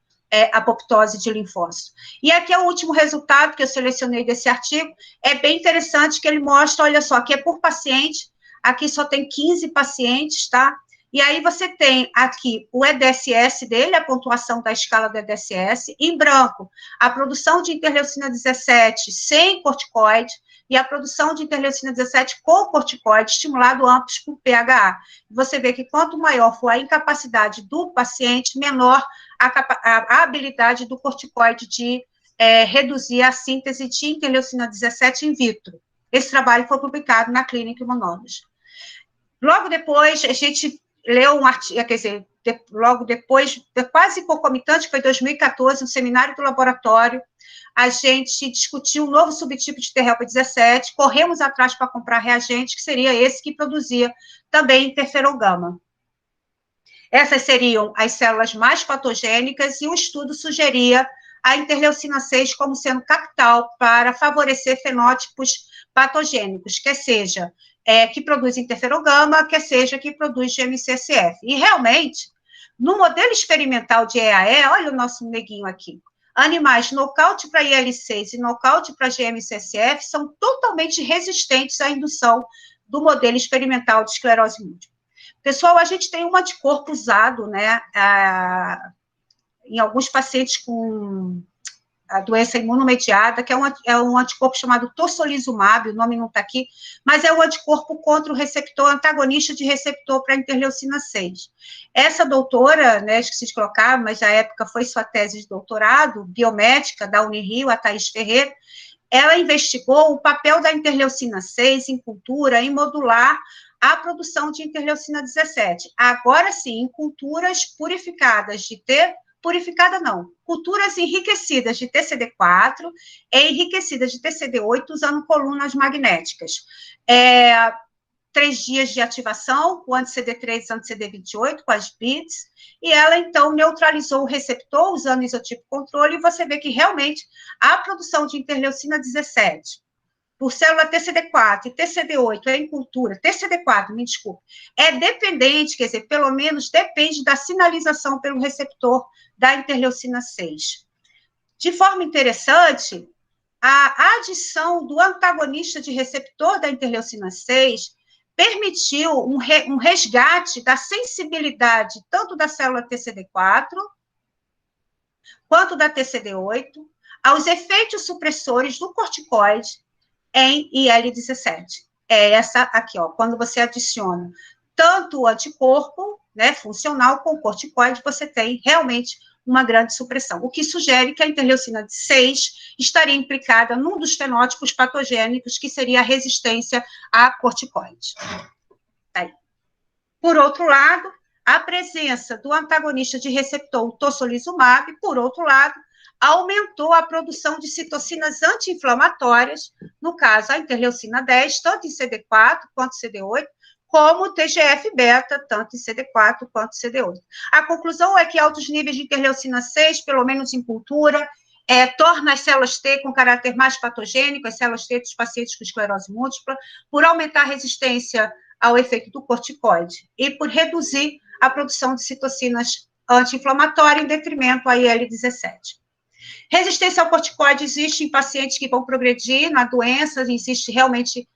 apoptose de linfócito. E aqui é o último resultado que eu selecionei desse artigo, é bem interessante que ele mostra, olha só, que é por paciente. Aqui só tem 15 pacientes, tá? E aí você tem aqui o EDSS dele, a pontuação da escala do EDSS, em branco, a produção de interleucina 17 sem corticoide e a produção de interleucina 17 com corticoide, estimulado ambos por PHA. Você vê que quanto maior for a incapacidade do paciente, menor a habilidade do corticoide de reduzir a síntese de interleucina 17 in vitro. Esse trabalho foi publicado na Clinical Immunology. Logo depois, a gente leu um artigo, quer dizer, logo depois, quase concomitante, que foi em 2014, um seminário do laboratório, a gente discutiu um novo subtipo de T-helper 17, corremos atrás para comprar reagente, que seria esse que produzia também interferon gama. Essas seriam as células mais patogênicas, e o estudo sugeria a interleucina 6 como sendo capital para favorecer fenótipos patogênicos, quer seja que produz interferon gama, quer seja que produz GM-CSF. E, realmente, no modelo experimental de EAE, olha o nosso neguinho aqui, animais nocaute para IL-6 e nocaute para GM-CSF são totalmente resistentes à indução do modelo experimental de esclerose múltipla. Pessoal, a gente tem um anticorpo usado, né, em alguns pacientes com a doença imunomediada, que é um anticorpo chamado tocilizumab, o nome não está aqui, mas é um anticorpo contra o receptor, antagonista de receptor para interleucina 6. Essa doutora, né, esqueci de colocar, mas na época foi sua tese de doutorado, biomédica, da Unirio, a Thaís Ferreira, ela investigou o papel da interleucina 6 em cultura, em modular a produção de interleucina 17. Agora sim, em culturas purificadas de purificada não, culturas enriquecidas de TCD4 e enriquecidas de TCD8 usando colunas magnéticas. 3 dias de ativação, o anti-CD3 e anti-CD28, com as BITs, e ela, então, neutralizou o receptor usando isotipo controle, e você vê que, realmente, a produção de interleucina 17 por célula TCD4 e TCD8 em cultura, TCD4, me desculpe, é dependente, quer dizer, pelo menos depende da sinalização pelo receptor da interleucina 6. De forma interessante, a adição do antagonista de receptor da interleucina 6 permitiu um resgate da sensibilidade tanto da célula TCD4 quanto da TCD8 aos efeitos supressores do corticoide em IL-17. É essa aqui, ó, quando você adiciona tanto o anticorpo, né, funcional, com o corticoide, você tem realmente uma grande supressão, o que sugere que a interleucina 6 estaria implicada num dos fenótipos patogênicos, que seria a resistência a corticoide. Tá aí. Por outro lado, a presença do antagonista de receptor, o tocilizumab, por outro lado, aumentou a produção de citocinas anti-inflamatórias, no caso, a interleucina 10, tanto em CD4 quanto CD8, como o TGF-beta, tanto em CD4 quanto em CD8. A conclusão é que altos níveis de interleucina 6, pelo menos em cultura, torna as células T com caráter mais patogênico, as células T dos pacientes com esclerose múltipla, por aumentar a resistência ao efeito do corticoide e por reduzir a produção de citocinas anti-inflamatórias em detrimento à IL-17. Resistência ao corticoide existe em pacientes que vão progredir na doença, existe realmente,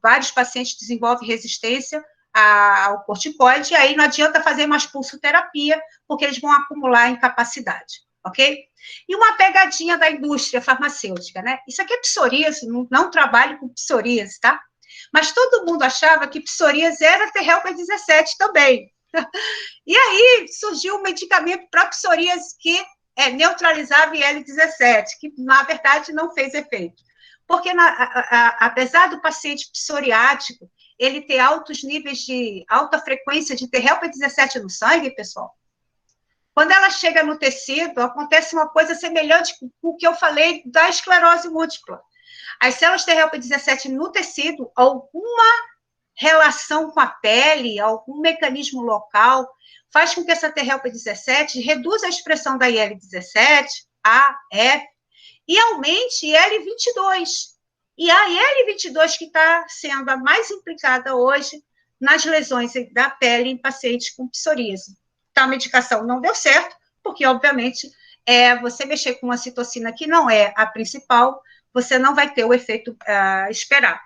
vários pacientes desenvolvem resistência ao corticoide, e aí não adianta fazer mais pulsoterapia, porque eles vão acumular incapacidade, ok? E uma pegadinha da indústria farmacêutica, né? Isso aqui é psoríase, não trabalho com psoríase, tá? Mas todo mundo achava que psoríase era T helper 17 também. E aí surgiu um medicamento para psoríase que neutralizava IL-17, que, na verdade, não fez efeito. Porque, apesar do paciente psoriático ele ter altos níveis de alta frequência de T helper 17 no sangue, pessoal, quando ela chega no tecido, acontece uma coisa semelhante com o que eu falei da esclerose múltipla. As células T helper 17 no tecido, alguma relação com a pele, algum mecanismo local, faz com que essa T helper 17 reduza a expressão da IL-17, A, F, e aumente IL-22. E a IL-22 que está sendo a mais implicada hoje nas lesões da pele em pacientes com psoríase. Então, a medicação não deu certo, porque, obviamente, você mexer com uma citocina que não é a principal, você não vai ter o efeito esperado.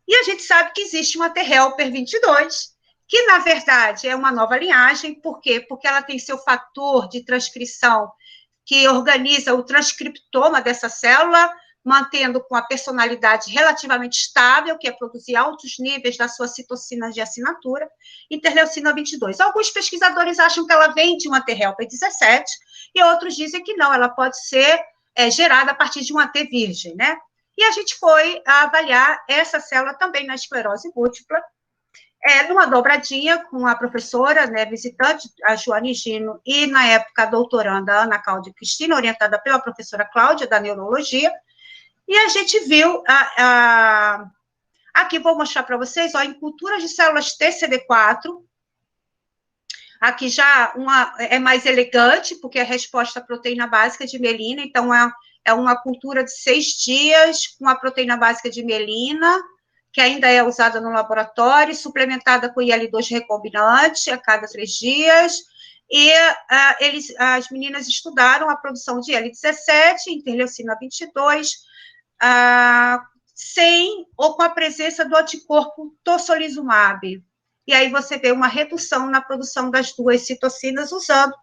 E a gente sabe que existe uma T helper 22, que, na verdade, é uma nova linhagem. Por quê? Porque ela tem seu fator de transcrição que organiza o transcriptoma dessa célula, mantendo com a personalidade relativamente estável, que é produzir altos níveis da sua citocina de assinatura, interleucina 22. Alguns pesquisadores acham que ela vem de uma T helper 17, e outros dizem que não, ela pode ser gerada a partir de uma T virgem, né? E a gente foi avaliar essa célula também na esclerose múltipla, numa dobradinha com a professora, né, visitante, a Joane Gino, e, na época, a doutoranda Ana Cláudia Cristina, orientada pela professora Cláudia, da neurologia, e a gente viu, aqui vou mostrar para vocês, em culturas de células TCD4, aqui já é mais elegante, porque é resposta à proteína básica de mielina, então é uma cultura de 6 dias com a proteína básica de mielina, que ainda é usada no laboratório, suplementada com IL-2 recombinante a cada 3 dias, e as meninas estudaram a produção de IL-17, interleucina 22, sem ou com a presença do anticorpo tocilizumab. E aí você vê uma redução na produção das duas citocinas usando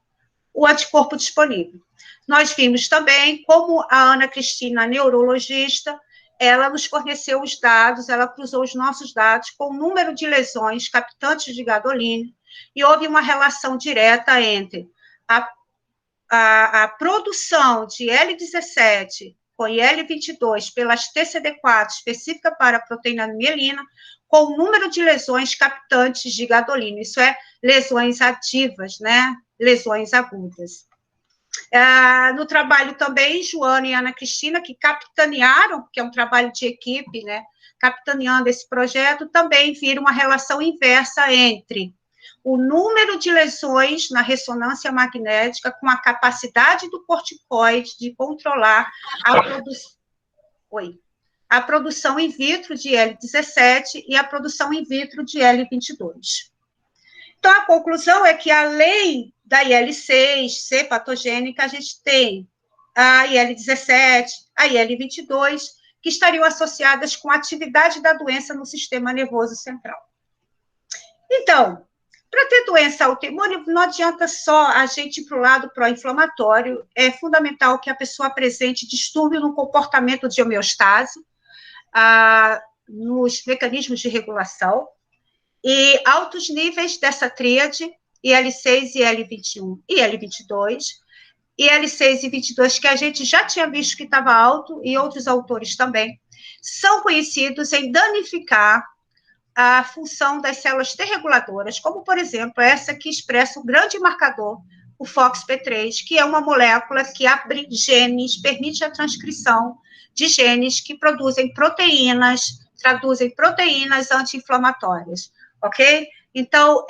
o anticorpo disponível. Nós vimos também como a Ana Cristina, neurologista, ela nos forneceu os dados, ela cruzou os nossos dados com o número de lesões captantes de gadoline, e houve uma relação direta entre a produção de L17 com IL-22 pelas TCD4, específica para a proteína mielina, com o número de lesões captantes de gadoline, isso é, lesões ativas, né? Lesões agudas. No trabalho também, Joana e Ana Cristina, que capitanearam, porque é um trabalho de equipe, né? Capitaneando esse projeto, também viram uma relação inversa entre o número de lesões na ressonância magnética com a capacidade do corticoide de controlar a produção in vitro de L17 e a produção in vitro de L22. Então, a conclusão é que, além da IL-6 ser patogênica, a gente tem a IL-17, a IL-22, que estariam associadas com a atividade da doença no sistema nervoso central. Então, para ter doença autoimune, não adianta só a gente ir para o lado pró-inflamatório, é fundamental que a pessoa apresente distúrbio no comportamento de homeostase, nos mecanismos de regulação, e altos níveis dessa tríade, IL-6, IL-21 e IL-22, IL-6 e 22, que a gente já tinha visto que estava alto, e outros autores também, são conhecidos em danificar a função das células T reguladoras, como, por exemplo, essa que expressa o grande marcador, o FOXP3, que é uma molécula que abre genes, permite a transcrição de genes que traduzem proteínas anti-inflamatórias, ok? Então,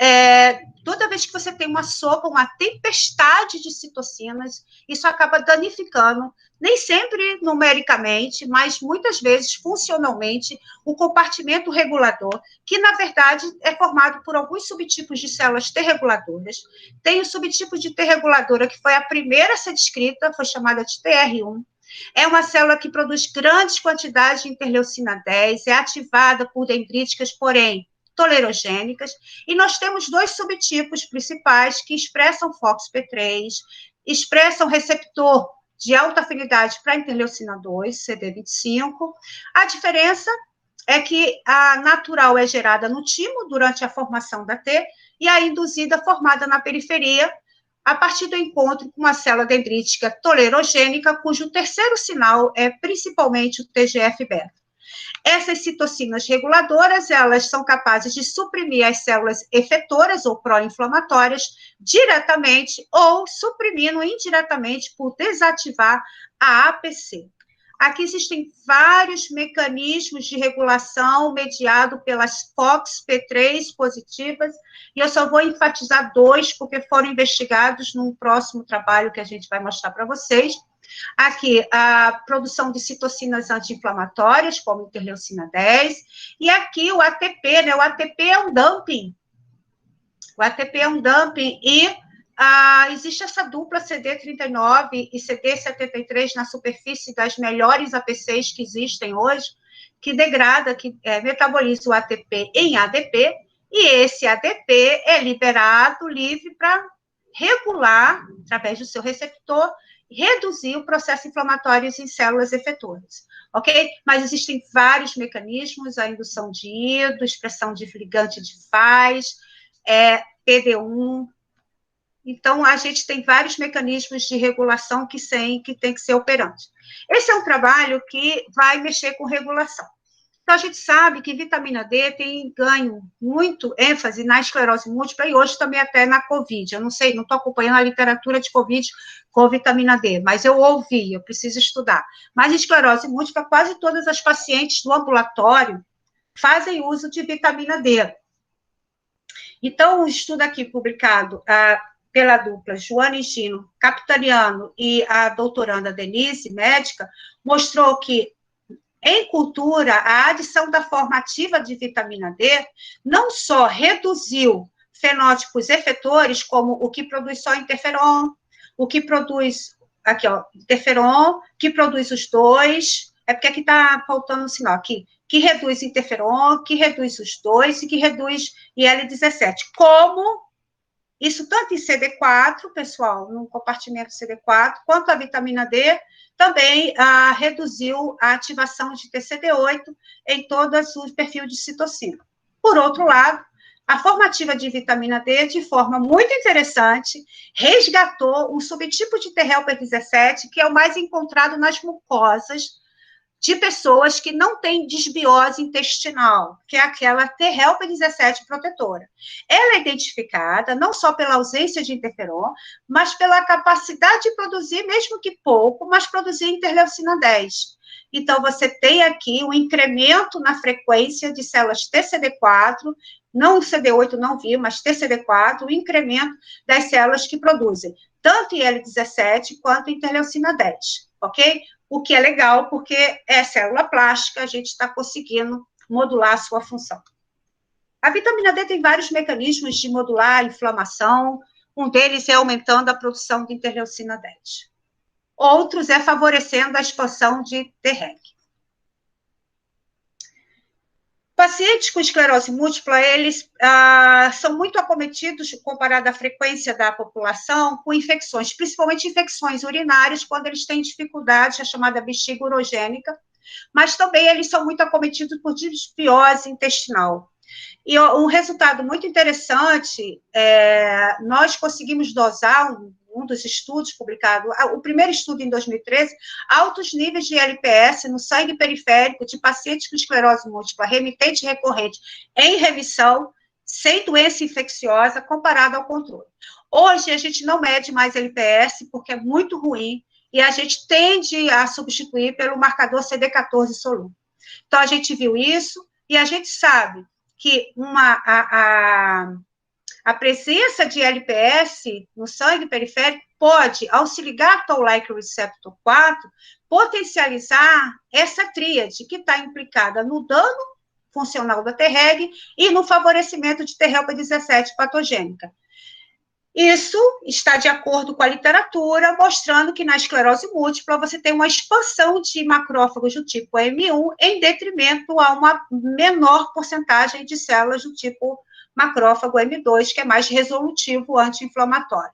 toda vez que você tem uma sopa, uma tempestade de citocinas, isso acaba danificando, nem sempre numericamente, mas muitas vezes funcionalmente, o compartimento regulador, que na verdade é formado por alguns subtipos de células T reguladoras. Tem o subtipo de T reguladora, que foi a primeira a ser descrita, foi chamada de TR1. É uma célula que produz grandes quantidades de interleucina 10, é ativada por dendríticas, porém tolerogênicas, e nós temos 2 subtipos principais que expressam FOXP3, expressam receptor de alta afinidade para interleucina 2, CD25. A diferença é que a natural é gerada no timo durante a formação da T e a induzida formada na periferia a partir do encontro com uma célula dendrítica tolerogênica, cujo terceiro sinal é principalmente o TGF-beta. Essas citocinas reguladoras, elas são capazes de suprimir as células efetoras ou pró-inflamatórias diretamente ou suprimindo indiretamente por desativar a APC. Aqui existem vários mecanismos de regulação mediado pelas FOXP3 positivas, e eu só vou enfatizar 2, porque foram investigados num próximo trabalho que a gente vai mostrar para vocês. Aqui, a produção de citocinas anti-inflamatórias, como interleucina 10, e aqui o ATP, né? O ATP é um dumping. O ATP é um dumping e existe essa dupla CD39 e CD73 na superfície das melhores APCs que existem hoje, que degrada, que metaboliza o ATP em ADP, e esse ADP é liberado livre para regular, através do seu receptor, reduzir o processo inflamatório em células efetoras, ok? Mas existem vários mecanismos, a indução de iodo, expressão de ligante de Faz, PD1. Então, a gente tem vários mecanismos de regulação que tem que ser operante. Esse é um trabalho que vai mexer com regulação. Então, a gente sabe que vitamina D tem ganho muito ênfase na esclerose múltipla e hoje também até na COVID. Eu não sei, não estou acompanhando a literatura de COVID com vitamina D, mas eu ouvi, eu preciso estudar. Mas esclerose múltipla, quase todas as pacientes do ambulatório fazem uso de vitamina D. Então, um estudo aqui publicado pela dupla Joana Gino Capitariano e a doutoranda Denise, médica, mostrou que em cultura, a adição da forma ativa de vitamina D não só reduziu fenótipos efetores, como o que produz só interferon, o que produz, aqui, ó, interferon, que produz os dois, é porque aqui está faltando um sinal aqui, que reduz interferon, que reduz os dois e que reduz IL-17. Como isso tanto em CD4, pessoal, no compartimento CD4, quanto a vitamina D, também reduziu a ativação de TCD8 em todo o perfil de citocina. Por outro lado, a formativa de vitamina D, de forma muito interessante, resgatou um subtipo de T helper 17, que é o mais encontrado nas mucosas de pessoas que não têm desbiose intestinal, que é aquela T helper 17 protetora. Ela é identificada não só pela ausência de interferon, mas pela capacidade de produzir, mesmo que pouco, mas produzir interleucina 10. Então, você tem aqui um incremento na frequência de células TCD4, não o CD8 não vi, mas TCD4, o incremento das células que produzem tanto IL-17 quanto interleucina 10, ok? O que é legal, porque é célula plástica, a gente está conseguindo modular a sua função. A vitamina D tem vários mecanismos de modular a inflamação, um deles é aumentando a produção de interleucina 10. Outros é favorecendo a expansão de Treg. Pacientes com esclerose múltipla, eles são muito acometidos, comparado à frequência da população, com infecções, principalmente infecções urinárias, quando eles têm dificuldade, a chamada bexiga urogênica, mas também eles são muito acometidos por disbiose intestinal. E um resultado muito interessante, nós conseguimos dosar, um dos estudos publicados, o primeiro estudo em 2013, altos níveis de LPS no sangue periférico de pacientes com esclerose múltipla remitente e recorrente em remissão, sem doença infecciosa, comparado ao controle. Hoje, a gente não mede mais LPS, porque é muito ruim, e a gente tende a substituir pelo marcador CD14 solúvel. Então, a gente viu isso, e a gente sabe que a presença de LPS no sangue periférico pode, ao se ligar ao Toll-like receptor 4, potencializar essa tríade que está implicada no dano funcional da Treg e no favorecimento de T helper 17 patogênica. Isso está de acordo com a literatura, mostrando que na esclerose múltipla você tem uma expansão de macrófagos do tipo M1 em detrimento a uma menor porcentagem de células do tipo macrófago M2, que é mais resolutivo anti-inflamatório.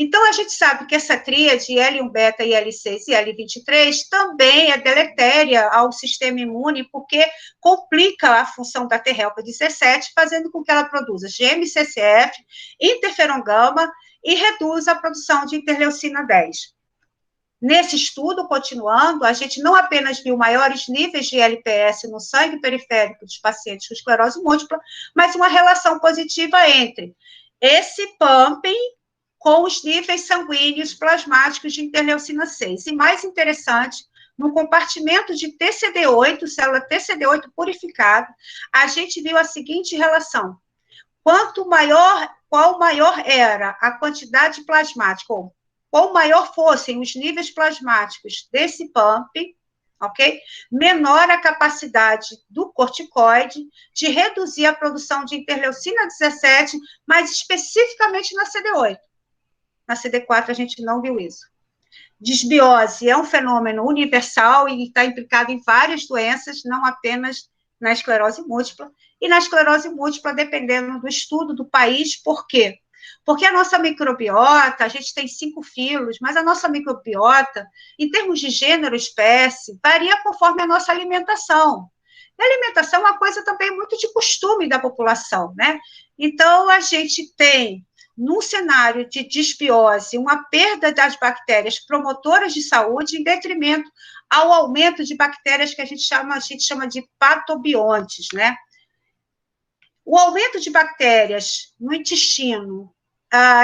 Então, a gente sabe que essa tríade, L1-beta, IL-6 e L23, também é deletéria ao sistema imune, porque complica a função da T-helper 17, fazendo com que ela produza GM-CSF, interferon-gama e reduza a produção de interleucina 10. Nesse estudo, continuando, a gente não apenas viu maiores níveis de LPS no sangue periférico dos pacientes com esclerose múltipla, mas uma relação positiva entre esse pumping com os níveis sanguíneos plasmáticos de interleucina 6. E mais interessante, no compartimento de TCD8, célula TCD8 purificada, a gente viu a seguinte relação. Qual maior era a quantidade plasmática, ou qual maior fossem os níveis plasmáticos desse pump, ok? Menor a capacidade do corticoide de reduzir a produção de interleucina 17, mas especificamente na CD8. Na CD4 a gente não viu isso. Disbiose é um fenômeno universal e está implicado em várias doenças, não apenas na esclerose múltipla. E na esclerose múltipla, dependendo do estudo do país, por quê? Porque a nossa microbiota, a gente tem 5 filos, mas a nossa microbiota, em termos de gênero, espécie, varia conforme a nossa alimentação. E a alimentação é uma coisa também muito de costume da população, né? Então, a gente tem, num cenário de disbiose, uma perda das bactérias promotoras de saúde em detrimento ao aumento de bactérias que a gente chama de patobiontes, né? O aumento de bactérias no intestino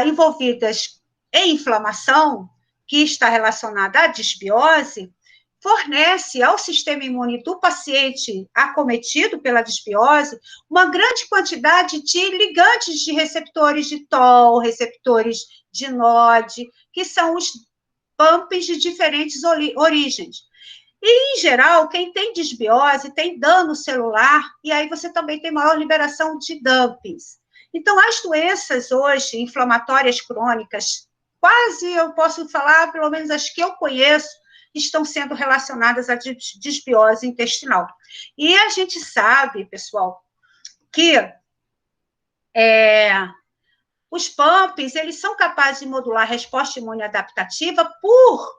envolvidas em inflamação, que está relacionada à disbiose, fornece ao sistema imune do paciente acometido pela disbiose uma grande quantidade de ligantes de receptores de TOL, receptores de NOD, que são os pumps de diferentes origens. E, em geral, quem tem disbiose tem dano celular, e aí você também tem maior liberação de dumpings. Então, as doenças hoje, inflamatórias crônicas, quase eu posso falar, pelo menos as que eu conheço, estão sendo relacionadas à disbiose intestinal. E a gente sabe, pessoal, que os pumps, eles são capazes de modular a resposta imune adaptativa por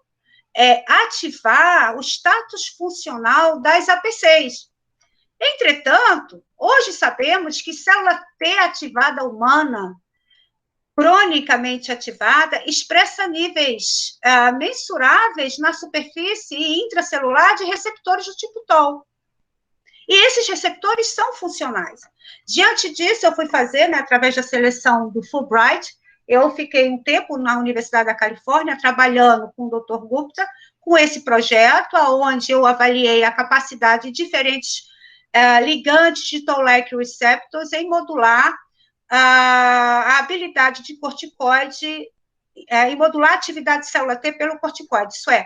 ativar o status funcional das APCs. Entretanto, hoje sabemos que célula T ativada humana, cronicamente ativada, expressa níveis mensuráveis na superfície e intracelular de receptores do tipo TOL. E esses receptores são funcionais. Diante disso, eu fui fazer, né, através da seleção do Fulbright, eu fiquei um tempo na Universidade da Califórnia trabalhando com o Dr. Gupta, com esse projeto, onde eu avaliei a capacidade de diferentes ligantes de Toll-like receptors em modular a habilidade de corticoide, em modular a atividade de célula T pelo corticoide, isso é,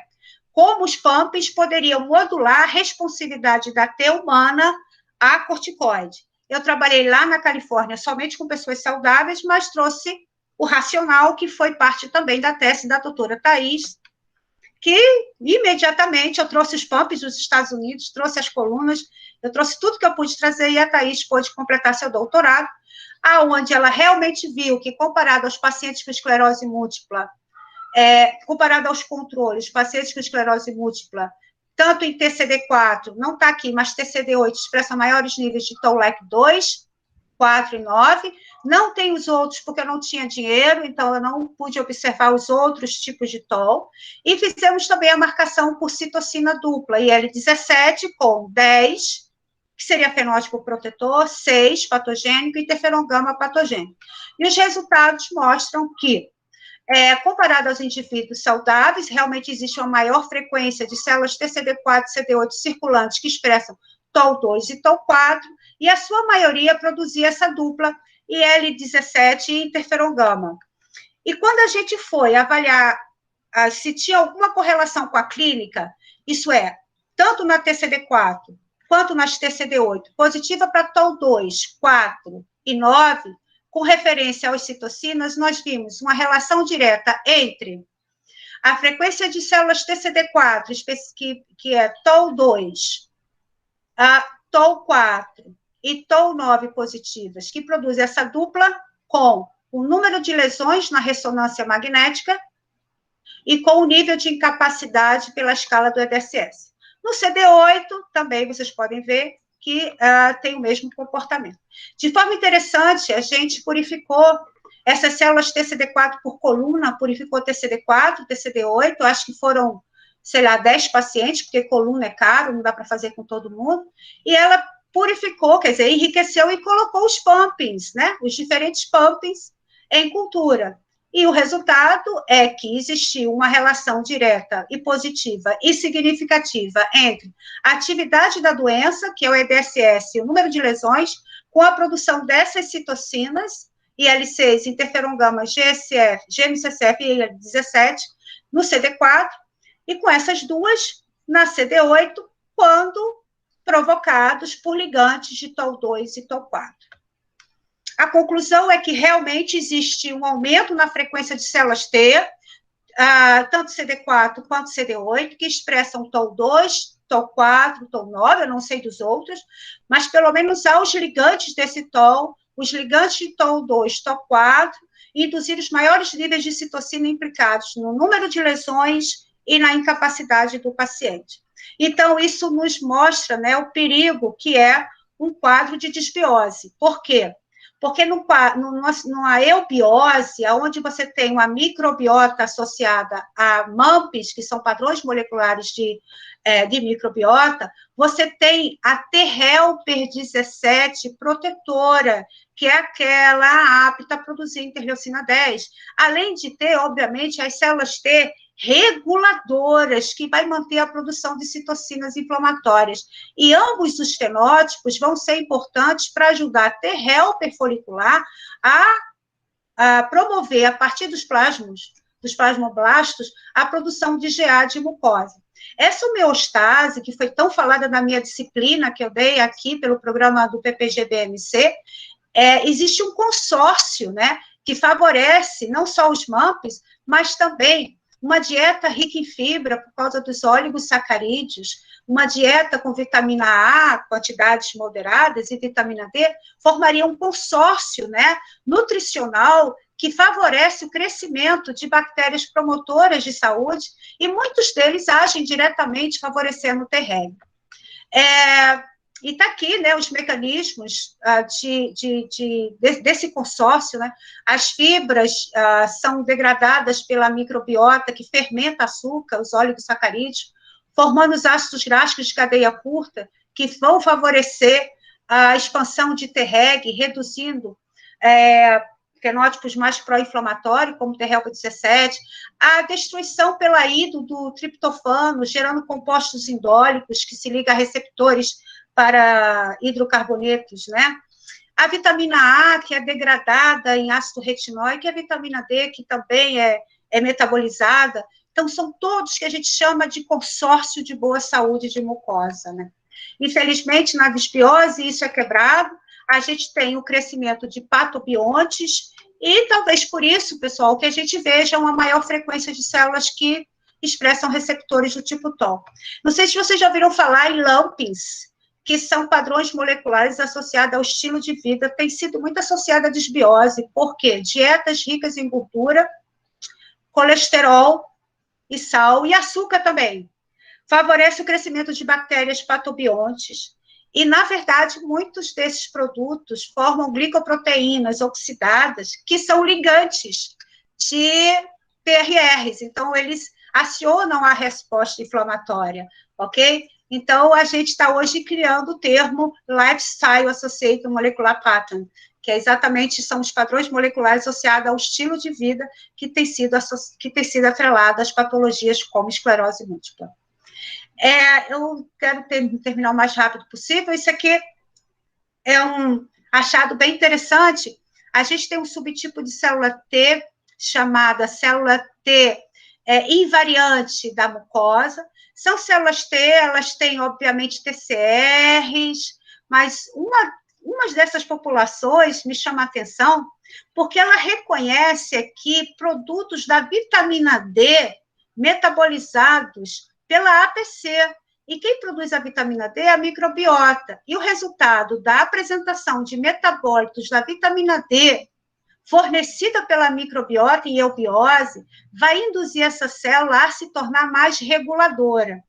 como os pumps poderiam modular a responsividade da T humana a corticoide. Eu trabalhei lá na Califórnia somente com pessoas saudáveis, mas trouxe o racional, que foi parte também da tese da doutora Thais, que imediatamente eu trouxe os pumps dos Estados Unidos, trouxe as colunas, eu trouxe tudo que eu pude trazer, e a Thais pôde completar seu doutorado, aonde ela realmente viu que, comparado aos pacientes com esclerose múltipla, comparado aos controles, pacientes com esclerose múltipla, tanto em TCD4, não está aqui, mas TCD8 expressa maiores níveis de Toll-like 2, 4 e 9, não tem os outros porque eu não tinha dinheiro, então eu não pude observar os outros tipos de TOL, e fizemos também a marcação por citocina dupla, IL-17 com 10, que seria fenótipo protetor, 6 patogênico e interferon-gama patogênico. E os resultados mostram que, comparado aos indivíduos saudáveis, realmente existe uma maior frequência de células TCD4 e CD8 circulantes que expressam TOL2 e TOL4, e a sua maioria produzia essa dupla IL-17 e interferon-gama. E quando a gente foi avaliar se tinha alguma correlação com a clínica, isso é, tanto na TCD4 quanto nas TCD8, positiva para TOL2, 4 e 9, com referência às citocinas, nós vimos uma relação direta entre a frequência de células TCD4, que é TOL2, a TOL4 e TOL9 positivas, que produzem essa dupla com o número de lesões na ressonância magnética e com o nível de incapacidade pela escala do EDSS. No CD8, também vocês podem ver que tem o mesmo comportamento. De forma interessante, a gente purificou essas células TCD4 por coluna, purificou TCD4, TCD8, acho que foram, sei lá, 10 pacientes, porque coluna é caro, não dá para fazer com todo mundo, e ela purificou, quer dizer, enriqueceu e colocou os pumpings, né, os diferentes pumpings em cultura. E o resultado é que existiu uma relação direta e positiva e significativa entre a atividade da doença, que é o EDSS, e o número de lesões, com a produção dessas citocinas, IL-6, interferon gama, GSF, GM-CSF e IL-17, no CD4, e com essas duas na CD8, quando provocados por ligantes de TOL2 e TOL4. A conclusão é que realmente existe um aumento na frequência de células T, tanto CD4 quanto CD8, que expressam TOL2, TOL4, TOL9, eu não sei dos outros, mas pelo menos há os ligantes desse TOL, os ligantes de TOL2, TOL4, induzir os maiores níveis de citocina implicados no número de lesões e na incapacidade do paciente. Então, isso nos mostra, né, o perigo que é um quadro de desbiose. Por quê? Porque numa eubiose, onde você tem uma microbiota associada a MAMPs, que são padrões moleculares de microbiota, você tem a T helper 17 protetora, que é aquela apta a produzir interleucina 10, além de ter, obviamente, as células T reguladoras, que vai manter a produção de citocinas inflamatórias. E ambos os fenótipos vão ser importantes para ajudar a T helper folicular a promover, a partir dos plasmoblastos, a produção de GA de mucosa. Essa homeostase, que foi tão falada na minha disciplina, que eu dei aqui pelo programa do PPG-BMC, existe um consórcio, né, que favorece não só os MAMPs, mas também uma dieta rica em fibra por causa dos oligosacarídeos, uma dieta com vitamina A, quantidades moderadas, e vitamina D, formaria um consórcio, né, nutricional que favorece o crescimento de bactérias promotoras de saúde, e muitos deles agem diretamente favorecendo o T-reg. E está aqui, né, os mecanismos desse consórcio, né? As fibras são degradadas pela microbiota, que fermenta açúcar, os oligosacarídeos, formando os ácidos graxos de cadeia curta, que vão favorecer a expansão de T-reg, reduzindo fenótipos mais pró-inflamatórios, como T-helper 17, a destruição pela hidro do triptofano, gerando compostos indólicos, que se ligam a receptores para hidrocarbonetos, né? A vitamina A, que é degradada em ácido retinóico, e a vitamina D, que também é metabolizada. Então, são todos que a gente chama de consórcio de boa saúde de mucosa, né? Infelizmente, na disbiose, isso é quebrado, a gente tem o crescimento de patobiontes, e talvez por isso, pessoal, que a gente veja uma maior frequência de células que expressam receptores do tipo TOL. Não sei se vocês já ouviram falar em LAMPs, que são padrões moleculares associados ao estilo de vida, tem sido muito associada à desbiose. Por quê? Dietas ricas em gordura, colesterol e sal, e açúcar também. Favorece o crescimento de bactérias patobiontes. E, na verdade, muitos desses produtos formam glicoproteínas oxidadas, que são ligantes de PRRs. Então, eles acionam a resposta inflamatória, ok? Então, a gente está hoje criando o termo Lifestyle Associated Molecular Pattern, que exatamente são os padrões moleculares associados ao estilo de vida que tem sido atrelado às patologias como esclerose múltipla. Eu quero terminar o mais rápido possível. Isso aqui é um achado bem interessante. A gente tem um subtipo de célula T, chamada célula T invariante da mucosa. São células T, elas têm, obviamente, TCRs, mas uma dessas populações me chama a atenção, porque ela reconhece aqui produtos da vitamina D metabolizados pela APC. E quem produz a vitamina D é a microbiota. E o resultado da apresentação de metabólitos da vitamina D fornecida pela microbiota e eubiose, vai induzir essa célula a se tornar mais reguladora.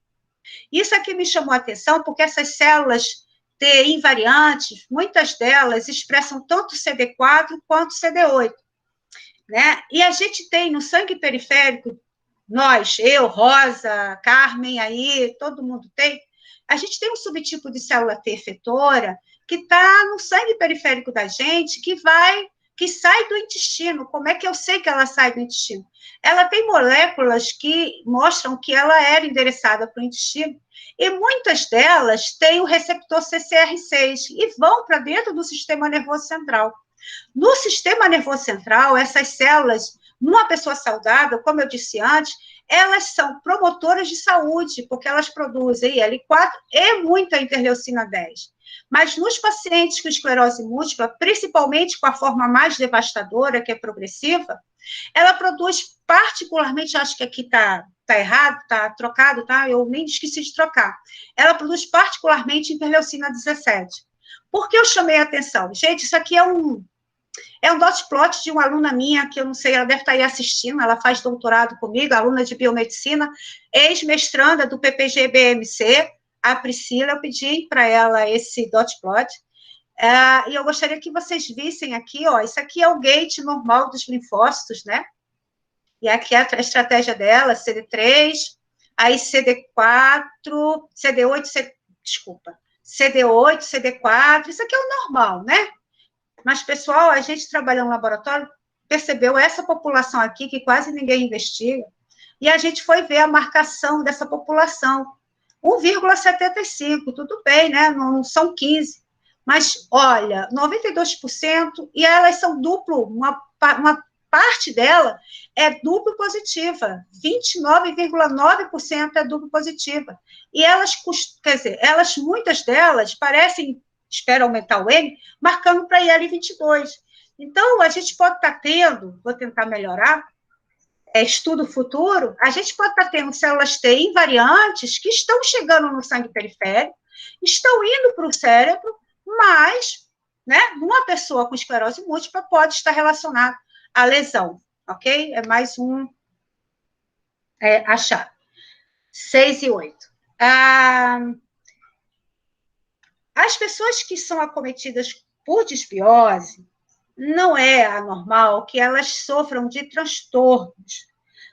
Isso aqui me chamou a atenção, porque essas células T invariantes, muitas delas expressam tanto CD4 quanto CD8, né? E a gente tem no sangue periférico, nós, eu, Rosa, Carmen, aí, todo mundo tem, a gente tem um subtipo de célula T efetora que está no sangue periférico da gente, que sai do intestino. Como é que eu sei que ela sai do intestino? Ela tem moléculas que mostram que ela era endereçada para o intestino, e muitas delas têm o receptor CCR6 e vão para dentro do sistema nervoso central. No sistema nervoso central, essas células, numa pessoa saudável, como eu disse antes, elas são promotoras de saúde, porque elas produzem IL-4 e muita interleucina 10. Mas nos pacientes com esclerose múltipla, principalmente com a forma mais devastadora, que é progressiva, ela produz particularmente, acho que aqui está errado, está trocado, tá? Eu nem esqueci de trocar. Ela produz particularmente interleucina 17. Por que eu chamei a atenção? Gente, isso aqui é um dot plot de uma aluna minha, que eu não sei, ela deve estar aí assistindo, ela faz doutorado comigo, aluna de biomedicina, ex-mestranda do PPG-BMC, a Priscila, eu pedi para ela esse dot plot, e eu gostaria que vocês vissem aqui, ó, isso aqui é o gate normal dos linfócitos, né? E aqui é a estratégia dela, CD3, aí CD4, CD8, CD8, CD4, isso aqui é o normal, né? Mas, pessoal, a gente trabalhando no laboratório, percebeu essa população aqui, que quase ninguém investiga, e a gente foi ver a marcação dessa população. 1,75, tudo bem, né? Não são 15. Mas, olha, 92%, e elas são duplo, uma parte dela é duplo positiva, 29,9% é duplo positiva. E elas, quer dizer, muitas delas parecem, espero aumentar o N, marcando para IL-22. Então, a gente pode estar tendo, vou tentar melhorar, estudo futuro, a gente pode estar tendo células T invariantes que estão chegando no sangue periférico, estão indo para o cérebro, mas, né, uma pessoa com esclerose múltipla pode estar relacionada à lesão, ok? É mais um achado. 6 e 8. As pessoas que são acometidas por disbiose, não é anormal que elas sofram de transtornos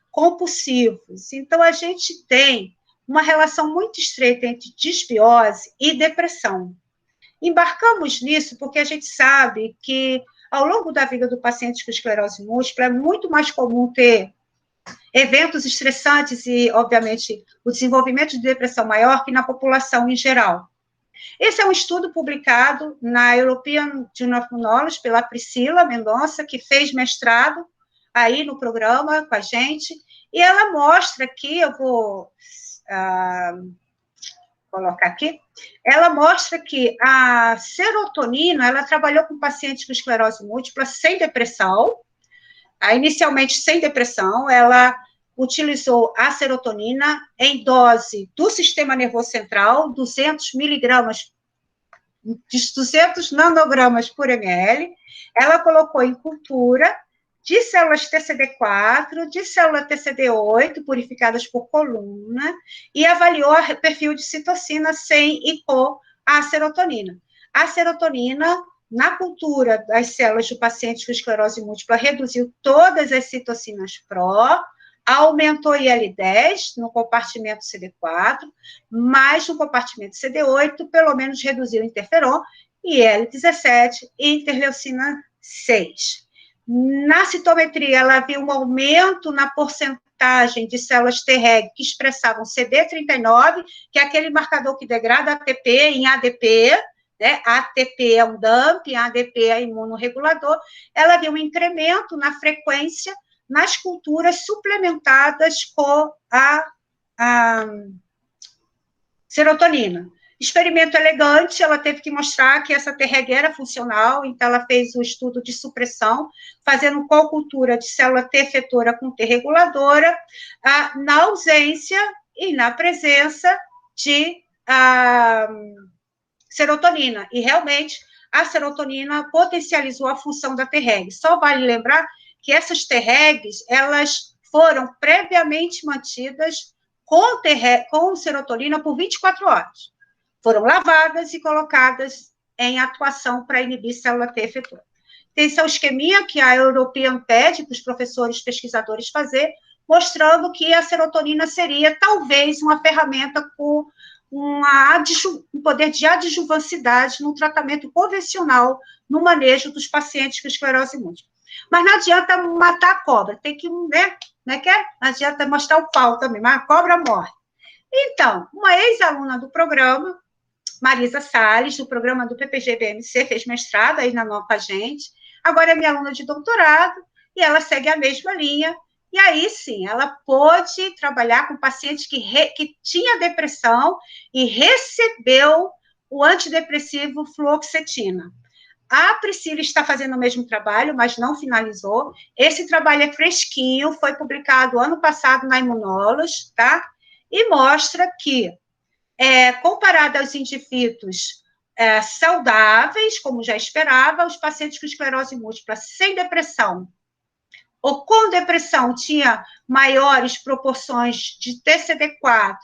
compulsivos. Então, a gente tem uma relação muito estreita entre disbiose e depressão. Embarcamos nisso porque a gente sabe que, ao longo da vida do paciente com esclerose múltipla, é muito mais comum ter eventos estressantes e, obviamente, o desenvolvimento de depressão maior que na população em geral. Esse é um estudo publicado na European Journal of Knowledge pela Priscila Mendonça, que fez mestrado aí no programa com a gente, e ela mostra aqui, eu vou colocar aqui, ela mostra que a serotonina, ela trabalhou com pacientes com esclerose múltipla sem depressão, inicialmente sem depressão, ela utilizou a serotonina em dose do sistema nervoso central, 200 miligramas, 200 nanogramas por ml, ela colocou em cultura de células TCD4, de célula TCD8, purificadas por coluna, e avaliou o perfil de citocina sem e com a serotonina. A serotonina, na cultura das células do paciente com esclerose múltipla, reduziu todas as citocinas pró, aumentou IL-10 no compartimento CD4, mas no compartimento CD8, pelo menos reduziu interferon, IL-17 e interleucina 6. Na citometria, ela viu um aumento na porcentagem de células Treg que expressavam CD39, que é aquele marcador que degrada ATP em ADP, né? ATP é um dumping, ADP é imunorregulador. Ela viu um incremento na frequência nas culturas suplementadas com a serotonina. Experimento elegante, ela teve que mostrar que essa Treg era funcional, então ela fez o estudo de supressão, fazendo co-cultura de célula T efetora com T reguladora, na ausência e na presença de serotonina. E realmente a serotonina potencializou a função da Treg. Só vale lembrar que essas Tregs, elas foram previamente mantidas com serotonina por 24 horas. Foram lavadas e colocadas em atuação para inibir célula T efetora. Esse é o esqueminha que a European pede para os professores pesquisadores fazer, mostrando que a serotonina seria, talvez, uma ferramenta com um poder de adjuvancidade no tratamento convencional, no manejo dos pacientes com esclerose múltipla. Mas não adianta matar a cobra, tem que, né? Não adianta mostrar o pau também, mas a cobra morre. Então, uma ex-aluna do programa, Marisa Salles, do programa do PPG-BMC, fez mestrado aí com a gente, agora é minha aluna de doutorado, e ela segue a mesma linha, e aí sim, ela pôde trabalhar com pacientes que tinha depressão e recebeu o antidepressivo fluoxetina. A Priscila está fazendo o mesmo trabalho, mas não finalizou. Esse trabalho é fresquinho, foi publicado ano passado na Immunology, tá? E mostra que, comparado aos indivíduos saudáveis, como já esperava, os pacientes com esclerose múltipla sem depressão ou com depressão tinha maiores proporções de TCD4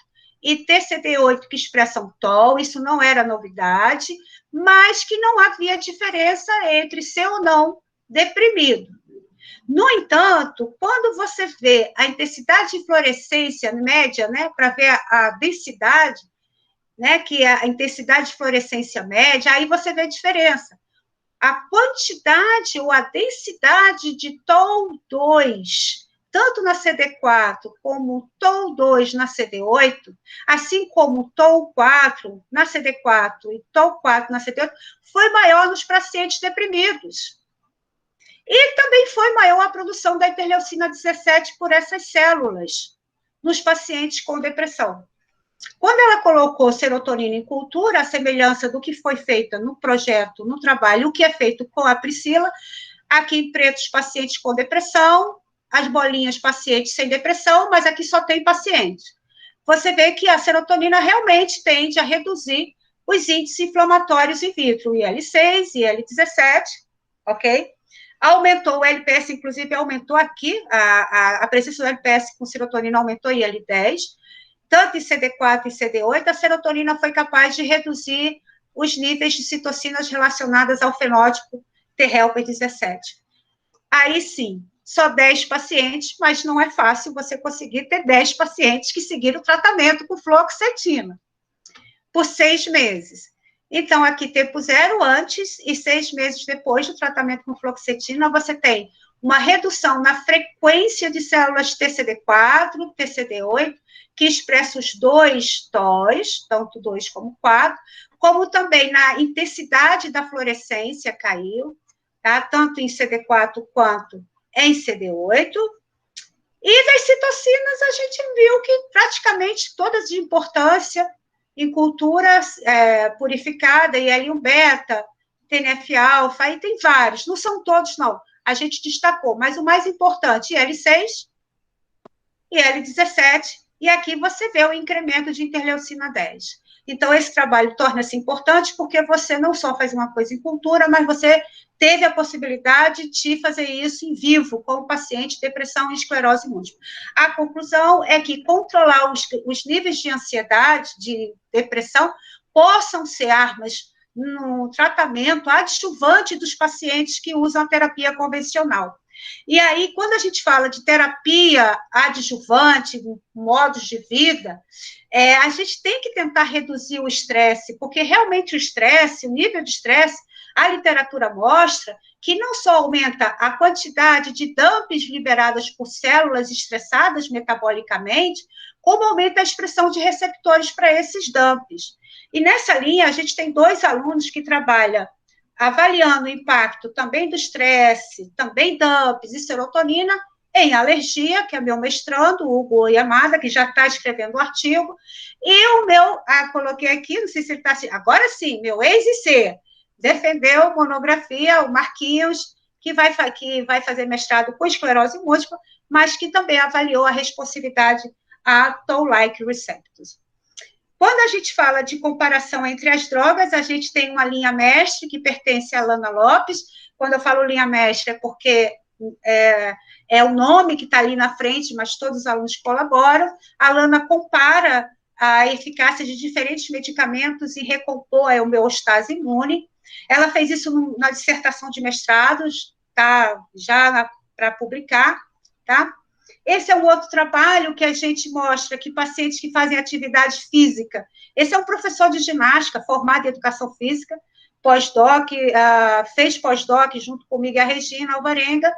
e TCD8 que expressam TOL, isso não era novidade, mas que não havia diferença entre ser ou não deprimido. No entanto, quando você vê a intensidade de fluorescência média, né, para ver a densidade, né, que é a intensidade de fluorescência média, aí você vê a diferença. A quantidade ou a densidade de TOL2, tanto na CD4 como TOL2 na CD8, assim como TOL4 na CD4 e TOL4 na CD8, foi maior nos pacientes deprimidos. E também foi maior a produção da interleucina 17 por essas células nos pacientes com depressão. Quando ela colocou serotonina em cultura, a semelhança do que foi feito no projeto, no trabalho, o que é feito com a Priscila, aqui em preto os pacientes com depressão, as bolinhas pacientes sem depressão, mas aqui só tem paciente. Você vê que a serotonina realmente tende a reduzir os índices inflamatórios in vitro, IL-6 e IL-17, ok? Aumentou o LPS, inclusive aumentou aqui, a presença do LPS com serotonina aumentou IL-10, tanto em CD4 e CD8, a serotonina foi capaz de reduzir os níveis de citocinas relacionadas ao fenótipo T-helper 17. Aí sim, só 10 pacientes, mas não é fácil você conseguir ter 10 pacientes que seguiram o tratamento com fluoxetina por 6 meses. Então, aqui tempo zero antes e 6 meses depois do tratamento com fluoxetina, você tem uma redução na frequência de células TCD4, TCD8, que expressa os dois TOs, tanto 2 como 4, como também na intensidade da fluorescência caiu, tá? Tanto em CD4 quanto em CD8. E das citocinas, a gente viu que praticamente todas de importância em cultura purificada, IL-1 beta, TNF-alfa, e tem vários, não são todos, não. A gente destacou, mas o mais importante, IL-6, IL-17, e aqui você vê o incremento de interleucina 10. Então, esse trabalho torna-se importante porque você não só faz uma coisa em cultura, mas você teve a possibilidade de fazer isso em vivo, com o paciente depressão e esclerose múltipla. A conclusão é que controlar os níveis de ansiedade, de depressão, possam ser armas no tratamento adjuvante dos pacientes que usam a terapia convencional. E aí, quando a gente fala de terapia adjuvante, modos de vida, a gente tem que tentar reduzir o estresse, porque realmente o estresse, o nível de estresse, a literatura mostra que não só aumenta a quantidade de dumps liberadas por células estressadas metabolicamente, como aumenta a expressão de receptores para esses dumps. E nessa linha, a gente tem 2 alunos que trabalham avaliando o impacto também do estresse, também dumps e serotonina em alergia, que é meu mestrando, o Hugo Yamada, que já está escrevendo o artigo, e o meu, coloquei aqui, não sei se ele está assim, agora sim, meu ex-IC, defendeu monografia, o Marquinhos, que vai fazer mestrado com esclerose múltipla, mas que também avaliou a responsividade a Toll-like receptors. Quando a gente fala de comparação entre as drogas, a gente tem uma linha mestre que pertence a Alana Lopes. Quando eu falo linha mestre, é porque é o nome que está ali na frente, mas todos os alunos colaboram. A Alana compara a eficácia de diferentes medicamentos e recompor a homeostase imune. Ela fez isso na dissertação de mestrados, tá já para publicar, tá? Esse é um outro trabalho que a gente mostra que pacientes que fazem atividade física, esse é um professor de ginástica formado em educação física, pós-doc, fez pós-doc junto comigo e a Regina Alvarenga,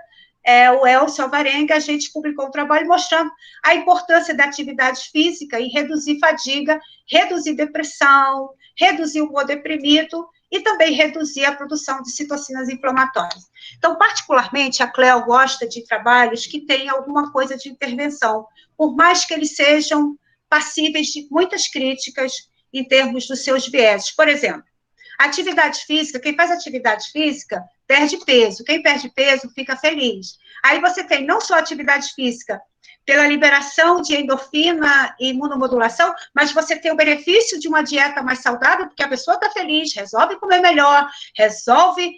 o Elcio Alvarenga, a gente publicou um trabalho mostrando a importância da atividade física em reduzir fadiga, reduzir depressão, reduzir o humor deprimido e também reduzir a produção de citocinas inflamatórias. Então, particularmente, a Cleo gosta de trabalhos que têm alguma coisa de intervenção, por mais que eles sejam passíveis de muitas críticas em termos dos seus vieses. Por exemplo, atividade física, quem faz atividade física perde peso, quem perde peso fica feliz. Aí você tem não só atividade física pela liberação de endorfina e imunomodulação, mas você tem o benefício de uma dieta mais saudável, porque a pessoa está feliz, resolve comer melhor, resolve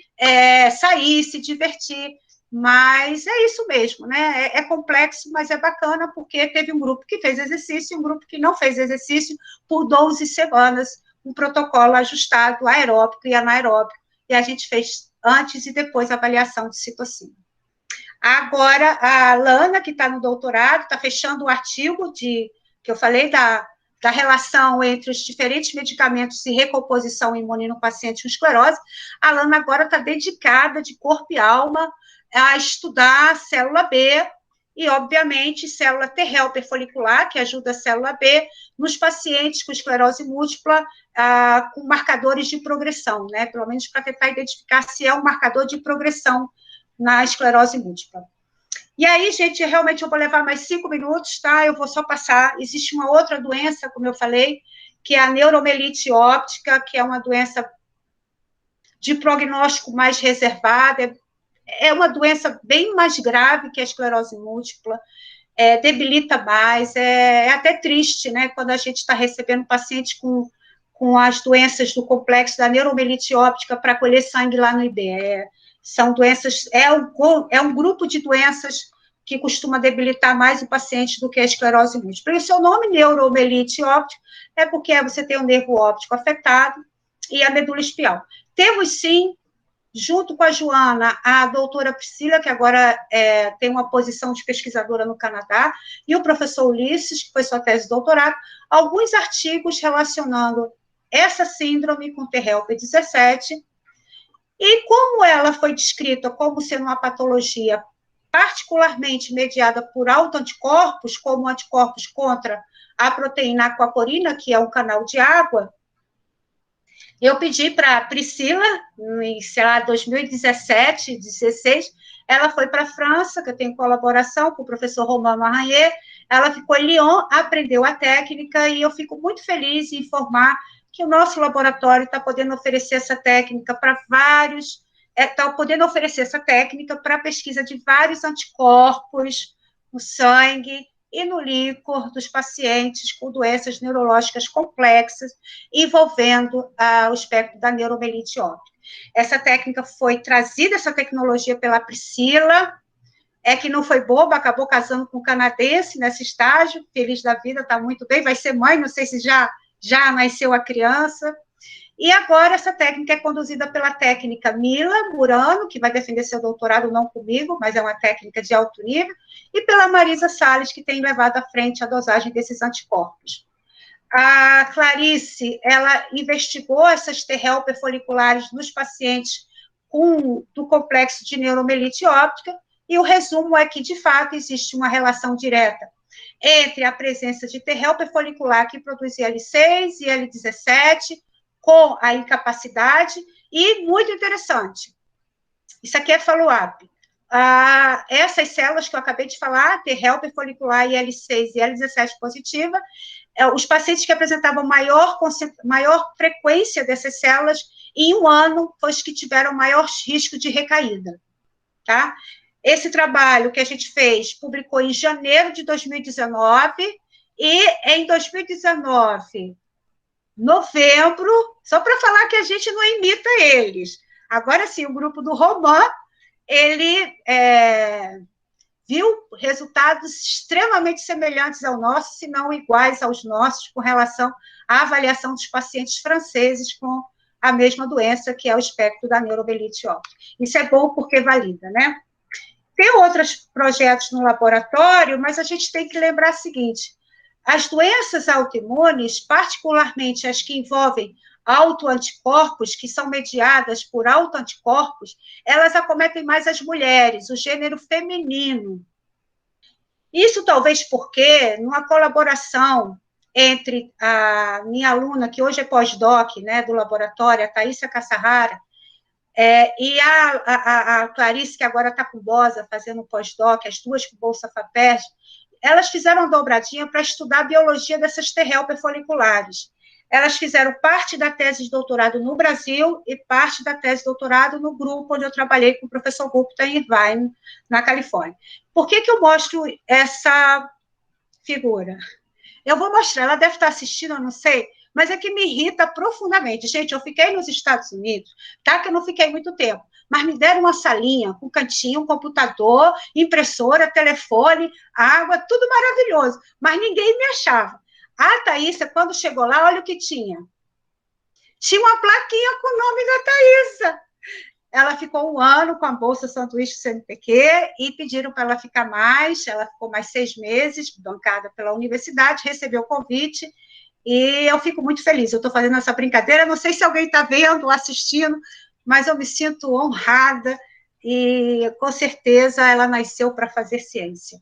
sair, se divertir, mas é isso mesmo, né? É complexo, mas é bacana, porque teve um grupo que fez exercício e um grupo que não fez exercício por 12 semanas, um protocolo ajustado, aeróbico e anaeróbico, e a gente fez antes e depois a avaliação de citocina. Agora, a Lana, que está no doutorado, está fechando o artigo que eu falei da relação entre os diferentes medicamentos e recomposição imune no paciente com esclerose. A Lana agora está dedicada de corpo e alma a estudar a célula B e, obviamente, célula T helper folicular, que ajuda a célula B nos pacientes com esclerose múltipla, com marcadores de progressão, né? Pelo menos para tentar identificar se é um marcador de progressão na esclerose múltipla. E aí, gente, realmente eu vou levar mais 5 minutos, tá? Eu vou só passar. Existe uma outra doença, como eu falei, que é a neuromelite óptica, que é uma doença de prognóstico mais reservado, é uma doença bem mais grave que a esclerose múltipla, debilita mais, é até triste, né, quando a gente está recebendo pacientes com as doenças do complexo da neuromelite óptica para colher sangue lá no IB. São doenças, é um grupo de doenças que costuma debilitar mais o paciente do que a esclerose múltipla. E o seu nome, neuromelite óptica, é porque você tem o nervo óptico afetado e a medula espial. Temos, sim, junto com a Joana, a doutora Priscila, que agora tem uma posição de pesquisadora no Canadá, e o professor Ulisses, que foi sua tese de doutorado, alguns artigos relacionando essa síndrome com T-helper 17, e como ela foi descrita como sendo uma patologia particularmente mediada por autoanticorpos, como anticorpos contra a proteína aquaporina, que é um canal de água, eu pedi para a Priscila, em, sei lá, 2017, 2016, ela foi para a França, que eu tenho colaboração com o professor Romain Marranier, ela ficou em Lyon, aprendeu a técnica, e eu fico muito feliz em informar que o nosso laboratório está podendo oferecer essa técnica para vários, está podendo oferecer essa técnica para a pesquisa de vários anticorpos no sangue e no líquor dos pacientes com doenças neurológicas complexas, envolvendo o espectro da neuromelite óptica. Essa técnica foi trazida, essa tecnologia, pela Priscila, que não foi boba, acabou casando com um canadense nesse estágio, feliz da vida, está muito bem, vai ser mãe, não sei se já nasceu a criança. E agora essa técnica é conduzida pela técnica Mila Murano, que vai defender seu doutorado não comigo, mas é uma técnica de alto nível, e pela Marisa Salles, que tem levado à frente a dosagem desses anticorpos. A Clarice, ela investigou essas T-helper foliculares nos pacientes do complexo de neuromelite óptica, e o resumo é que, de fato, existe uma relação direta entre a presença de T-helper folicular que produz IL-6 e IL-17, com a incapacidade, e, muito interessante, isso aqui é follow-up, essas células que eu acabei de falar, T-helper folicular, IL-6 e IL-17 positiva, os pacientes que apresentavam maior frequência dessas células, em um ano, foi os que tiveram maior risco de recaída, tá? Esse trabalho que a gente fez, publicou em janeiro de 2019, e em 2019, novembro, só para falar que a gente não imita eles. Agora sim, o grupo do Roman, ele viu resultados extremamente semelhantes ao nosso, se não iguais aos nossos, com relação à avaliação dos pacientes franceses com a mesma doença, que é o espectro da neuromelite óptica. Isso é bom porque valida, né? Tem outros projetos no laboratório, mas a gente tem que lembrar o seguinte, as doenças autoimunes, particularmente as que envolvem autoanticorpos, que são mediadas por autoanticorpos, elas acometem mais as mulheres, o gênero feminino. Isso talvez porque, numa colaboração entre a minha aluna, que hoje é pós-doc, né, do laboratório, a Thaísa Cassahara, e a Clarice, que agora está com Bosa, fazendo pós-doc, as duas com Bolsa FAPERJ, elas fizeram uma dobradinha para estudar a biologia dessas T helper foliculares. Elas fizeram parte da tese de doutorado no Brasil e parte da tese de doutorado no grupo onde eu trabalhei com o professor Gupta em Irvine, na Califórnia. Por que eu mostro essa figura? Eu vou mostrar, ela deve estar assistindo, eu não sei, mas é que me irrita profundamente. Gente, eu fiquei nos Estados Unidos, tá? Que eu não fiquei muito tempo, mas me deram uma salinha, um cantinho, um computador, impressora, telefone, água, tudo maravilhoso, mas ninguém me achava. A Thaísa, quando chegou lá, olha o que tinha. Tinha uma plaquinha com o nome da Thaísa. Ela ficou 1 ano com a Bolsa Sanduíche CNPq e pediram para ela ficar mais. Ela ficou mais 6 meses, bancada pela universidade, recebeu o convite e eu fico muito feliz. Eu estou fazendo essa brincadeira, não sei se alguém está vendo, assistindo, mas eu me sinto honrada e, com certeza, ela nasceu para fazer ciência.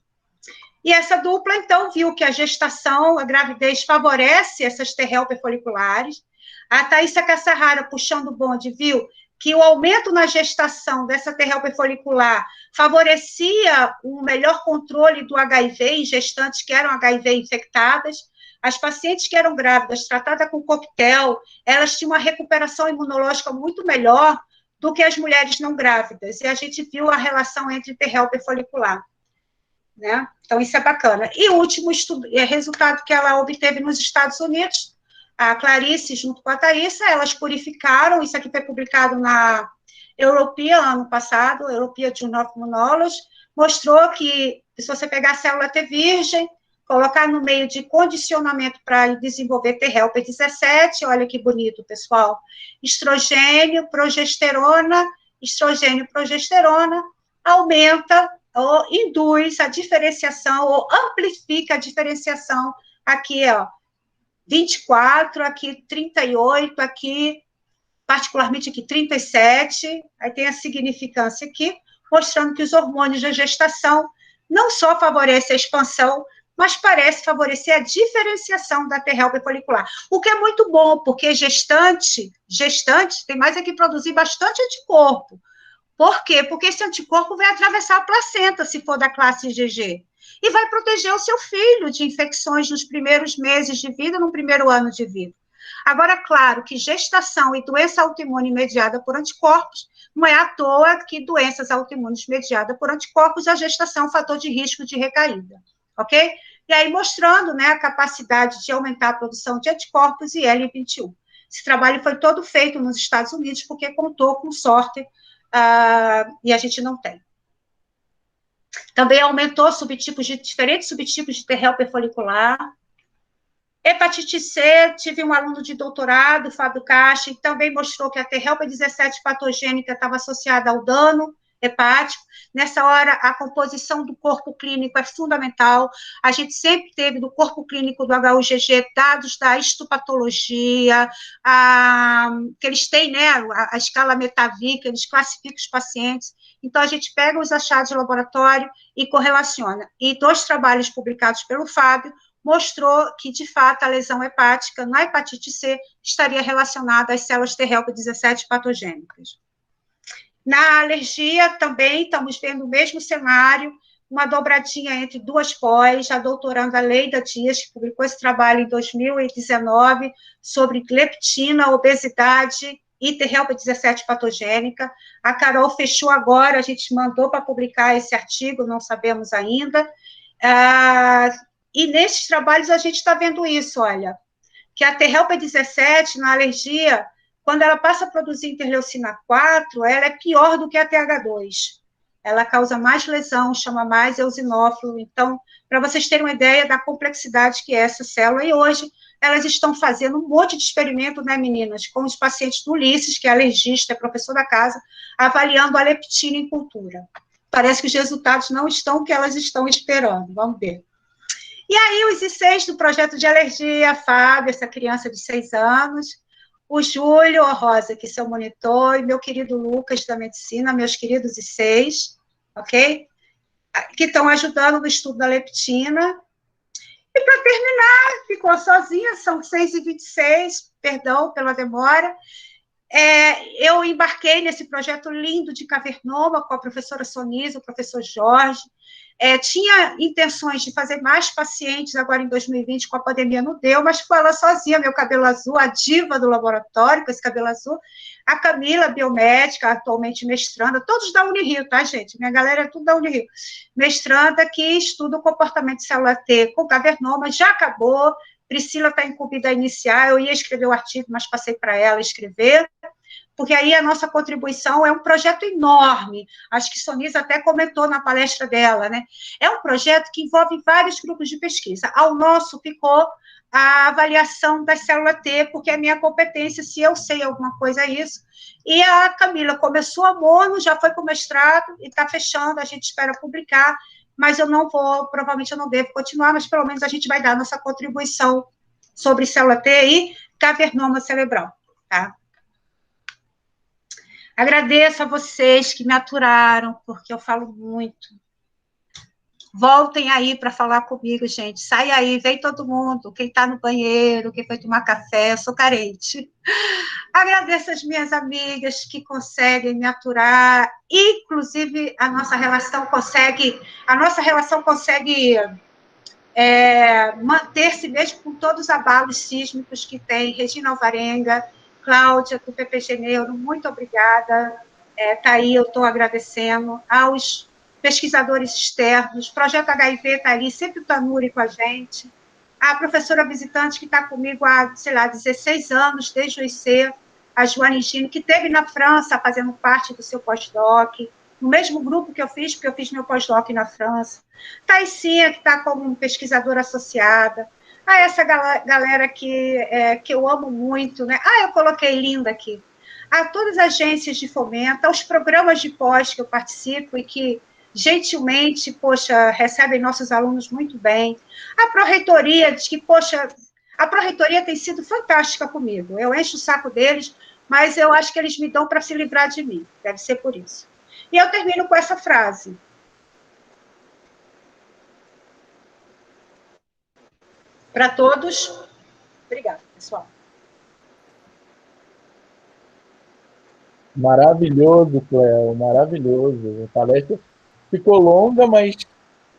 E essa dupla, então, viu que a gestação, a gravidez, favorece essas T helper foliculares. A Thaísa Cassahara, puxando o bonde, viu que o aumento na gestação dessa T helper folicular favorecia um melhor controle do HIV em gestantes que eram HIV infectadas. As pacientes que eram grávidas, tratadas com coquetel, elas tinham uma recuperação imunológica muito melhor do que as mulheres não grávidas. E a gente viu a relação entre T helper folicular. Né? Então, isso é bacana. E o último estudo, resultado que ela obteve nos Estados Unidos, a Clarice, junto com a Thaísa, elas purificaram, isso aqui foi publicado na European, ano passado, European Journal of Immunology, mostrou que, se você pegar a célula T virgem, colocar no meio de condicionamento para desenvolver T helper 17, olha que bonito, pessoal, estrogênio, progesterona, aumenta ou induz a diferenciação, ou amplifica a diferenciação, aqui, ó, 24, aqui 38, aqui, particularmente aqui 37, aí tem a significância aqui, mostrando que os hormônios da gestação não só favorecem a expansão, mas parece favorecer a diferenciação da T helper folicular, o que é muito bom, porque gestante tem mais é que produzir bastante anticorpo. Por quê? Porque esse anticorpo vai atravessar a placenta, se for da classe IgG, e vai proteger o seu filho de infecções nos primeiros meses de vida, no primeiro ano de vida. Agora, claro que gestação e doença autoimune mediada por anticorpos, não é à toa que doenças autoimunes mediadas por anticorpos, a gestação é um fator de risco de recaída, ok? E aí mostrando, né, a capacidade de aumentar a produção de anticorpos e L21. Esse trabalho foi todo feito nos Estados Unidos, porque contou com sorte e a gente não tem. Também aumentou diferentes subtipos de T helper folicular. Hepatite C, tive um aluno de doutorado, Fábio Caixa, que também mostrou que a T helper 17 patogênica estava associada ao dano hepático. Nessa hora, a composição do corpo clínico é fundamental. A gente sempre teve do corpo clínico do HUGG dados da histopatologia, que eles têm, né, a escala Metavir, que eles classificam os pacientes. Então, a gente pega os achados de laboratório e correlaciona. E 2 trabalhos publicados pelo Fábio mostrou que, de fato, a lesão hepática na hepatite C estaria relacionada às células T helper 17 patogênicas. Na alergia, também estamos vendo o mesmo cenário, uma dobradinha entre 2 pós, a doutoranda Leida Dias, que publicou esse trabalho em 2019, sobre leptina, obesidade e T helper 17 patogênica. A Carol fechou agora, a gente mandou para publicar esse artigo, não sabemos ainda. E nesses trabalhos a gente está vendo isso, olha, que a T-helper 17, na alergia, quando ela passa a produzir interleucina 4, ela é pior do que a TH2. Ela causa mais lesão, chama mais eosinófilo. Então, para vocês terem uma ideia da complexidade que é essa célula, e hoje elas estão fazendo um monte de experimento, né, meninas, com os pacientes do Ulisses, que é alergista, é professor da casa, avaliando a leptina em cultura. Parece que os resultados não estão o que elas estão esperando, vamos ver. E aí, os I6 do projeto de alergia, a Fábio, essa criança de 6 anos, o Júlio, a Rosa, que é seu monitor, e meu querido Lucas, da medicina, meus queridos I6, ok? Que estão ajudando no estudo da leptina. E, para terminar, ficou sozinha, são 6h26, perdão pela demora. Eu embarquei nesse projeto lindo de cavernoma com a professora Sonisa, o professor Jorge. Tinha intenções de fazer mais pacientes agora em 2020, com a pandemia não deu, mas foi ela sozinha, meu cabelo azul, a diva do laboratório, com esse cabelo azul, a Camila, biomédica, atualmente mestranda, todos da Unirio, tá, gente? Minha galera é tudo da Unirio. Mestranda que estuda o comportamento de célula T com cavernoma, já acabou, Priscila está incumbida a iniciar, eu ia escrever o artigo, mas passei para ela escrever, porque aí a nossa contribuição é um projeto enorme, acho que Sonisa até comentou na palestra dela, né? É um projeto que envolve vários grupos de pesquisa. Ao nosso ficou a avaliação da célula T, porque é minha competência, se eu sei alguma coisa, é isso. E a Camila começou a mono, já foi para o mestrado, e está fechando, a gente espera publicar, mas eu não vou, provavelmente eu não devo continuar, mas pelo menos a gente vai dar nossa contribuição sobre célula T e cavernoma cerebral, tá? Agradeço a vocês que me aturaram, porque eu falo muito. Voltem aí para falar comigo, gente. Sai aí, vem todo mundo. Quem está no banheiro, quem foi tomar café, eu sou carente. Agradeço as minhas amigas que conseguem me aturar. Inclusive, a nossa relação consegue manter-se mesmo com todos os abalos sísmicos que tem. Regina Alvarenga, Cláudia, do PPG Neuro, muito obrigada. Está aí, eu estou agradecendo aos pesquisadores externos, Projeto HIV está ali, sempre o Tanuri com a gente, a professora visitante que está comigo há, 16 anos, desde o IC, a Joane Gino, que esteve na França fazendo parte do seu pós-doc, no mesmo grupo que eu fiz, porque eu fiz meu pós-doc na França, Taicinha, que está como pesquisadora associada, a essa galera que eu amo muito, né? Eu coloquei linda aqui, a todas as agências de fomento, aos programas de pós que eu participo e que, gentilmente, poxa, recebem nossos alunos muito bem. A pró-reitoria diz que, poxa, a pró-reitoria tem sido fantástica comigo. Eu encho o saco deles, mas eu acho que eles me dão para se livrar de mim. Deve ser por isso. E eu termino com essa frase. Para todos, obrigada, pessoal. Maravilhoso, Cléo, maravilhoso. A palestra ficou longa, mas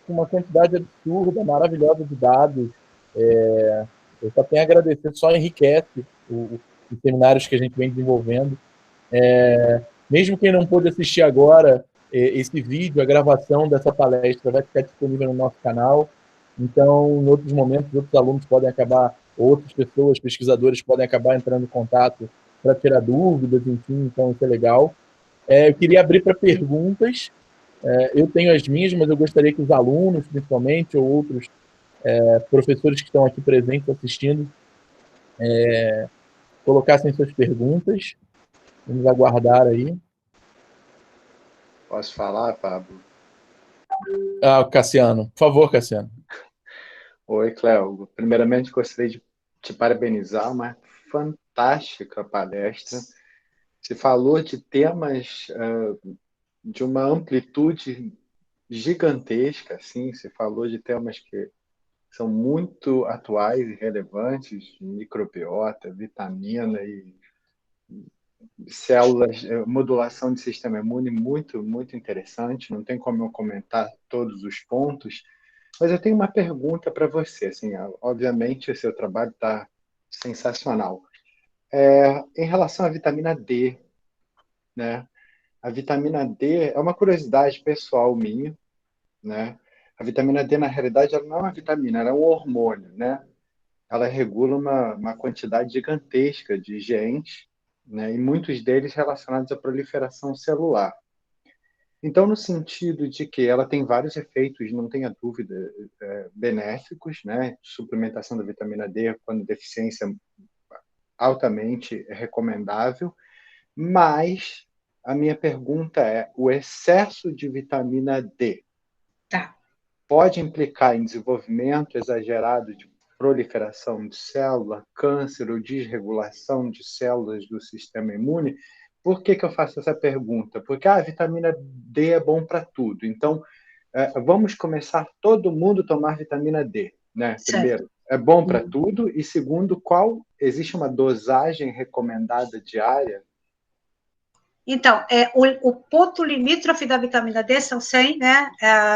com uma quantidade absurda, maravilhosa de dados. Eu só tenho a agradecer, só enriquece os seminários que a gente vem desenvolvendo. Mesmo quem não pôde assistir agora, esse vídeo, a gravação dessa palestra vai ficar disponível no nosso canal. Então, em outros momentos, outros alunos podem acabar, outras pessoas, pesquisadores, podem acabar entrando em contato para tirar dúvidas, enfim, então isso é legal. Eu queria abrir para perguntas. Eu tenho as minhas, mas eu gostaria que os alunos, principalmente, ou outros professores que estão aqui presentes assistindo, colocassem suas perguntas. Vamos aguardar aí. Posso falar, Pablo? Cassiano. Por favor, Cassiano. Oi, Cléo. Primeiramente, gostaria de te parabenizar, uma fantástica palestra. Você falou de temas de uma amplitude gigantesca, assim. Você falou de temas que são muito atuais e relevantes, microbiota, vitamina e células, modulação de sistema imune, muito, muito interessante. Não tem como eu comentar todos os pontos, mas eu tenho uma pergunta para você. Assim, obviamente, o seu trabalho está sensacional. Em relação à vitamina D, né? A vitamina D é uma curiosidade pessoal minha, né? A vitamina D, na realidade, ela não é uma vitamina, ela é um hormônio, né? ela regula uma quantidade gigantesca de genes, né, e muitos deles relacionados à proliferação celular. Então, no sentido de que ela tem vários efeitos, não tenha dúvida, benéficos, né? Suplementação da vitamina D quando deficiência altamente recomendável, mas a minha pergunta é: o excesso de vitamina D Tá. pode implicar em desenvolvimento exagerado de proliferação de célula, câncer ou desregulação de células do sistema imune? Por que eu faço essa pergunta? Porque a vitamina D é bom para tudo. Então, vamos começar todo mundo a tomar vitamina D, né? Certo. Primeiro, é bom para tudo. E segundo, existe uma dosagem recomendada diária? Então, o ponto limítrofe da vitamina D são 100, né,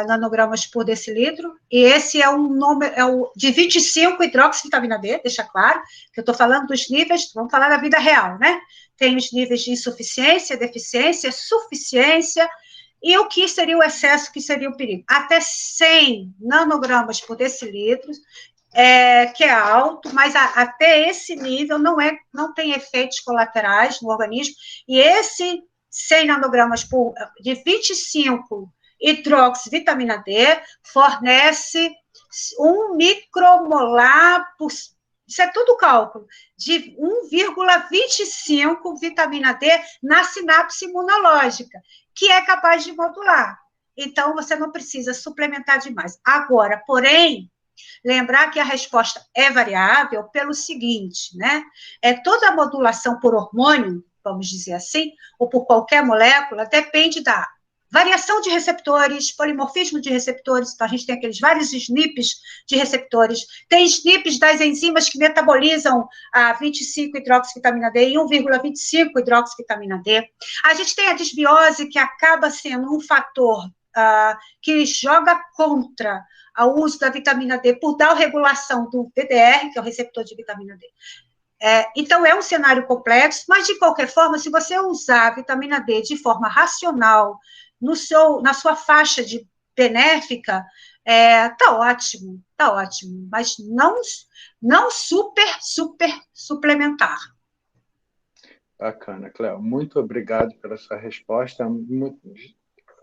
nanogramas por decilitro, e esse é um número, de 25 hidroxivitamina D, deixa claro, que eu estou falando dos níveis, vamos falar da vida real, né? Tem os níveis de insuficiência, deficiência, suficiência, e o que seria o excesso, que seria o perigo? Até 100 nanogramas por decilitro, que é alto, mas até esse nível não tem efeitos colaterais no organismo, e esse 100 nanogramas de 25 hidroxivitamina D fornece 1 micromolar por... Isso é tudo cálculo, de 1,25 vitamina D na sinapse imunológica, que é capaz de modular. Então, você não precisa suplementar demais. Agora, porém, lembrar que a resposta é variável pelo seguinte, né? Toda a modulação por hormônio, vamos dizer assim, ou por qualquer molécula, depende da variação de receptores, polimorfismo de receptores. Então, a gente tem aqueles vários SNPs de receptores. Tem SNPs das enzimas que metabolizam a 25-hidroxivitamina D e 1,25-hidroxivitamina D. A gente tem a desbiose, que acaba sendo um fator que joga contra o uso da vitamina D por tal regulação do VDR, que é o receptor de vitamina D. Então, é um cenário complexo, mas, de qualquer forma, se você usar a vitamina D de forma racional, na sua faixa de benéfica, tá ótimo, mas não super suplementar. Bacana, Cléo. Muito obrigado pela sua resposta.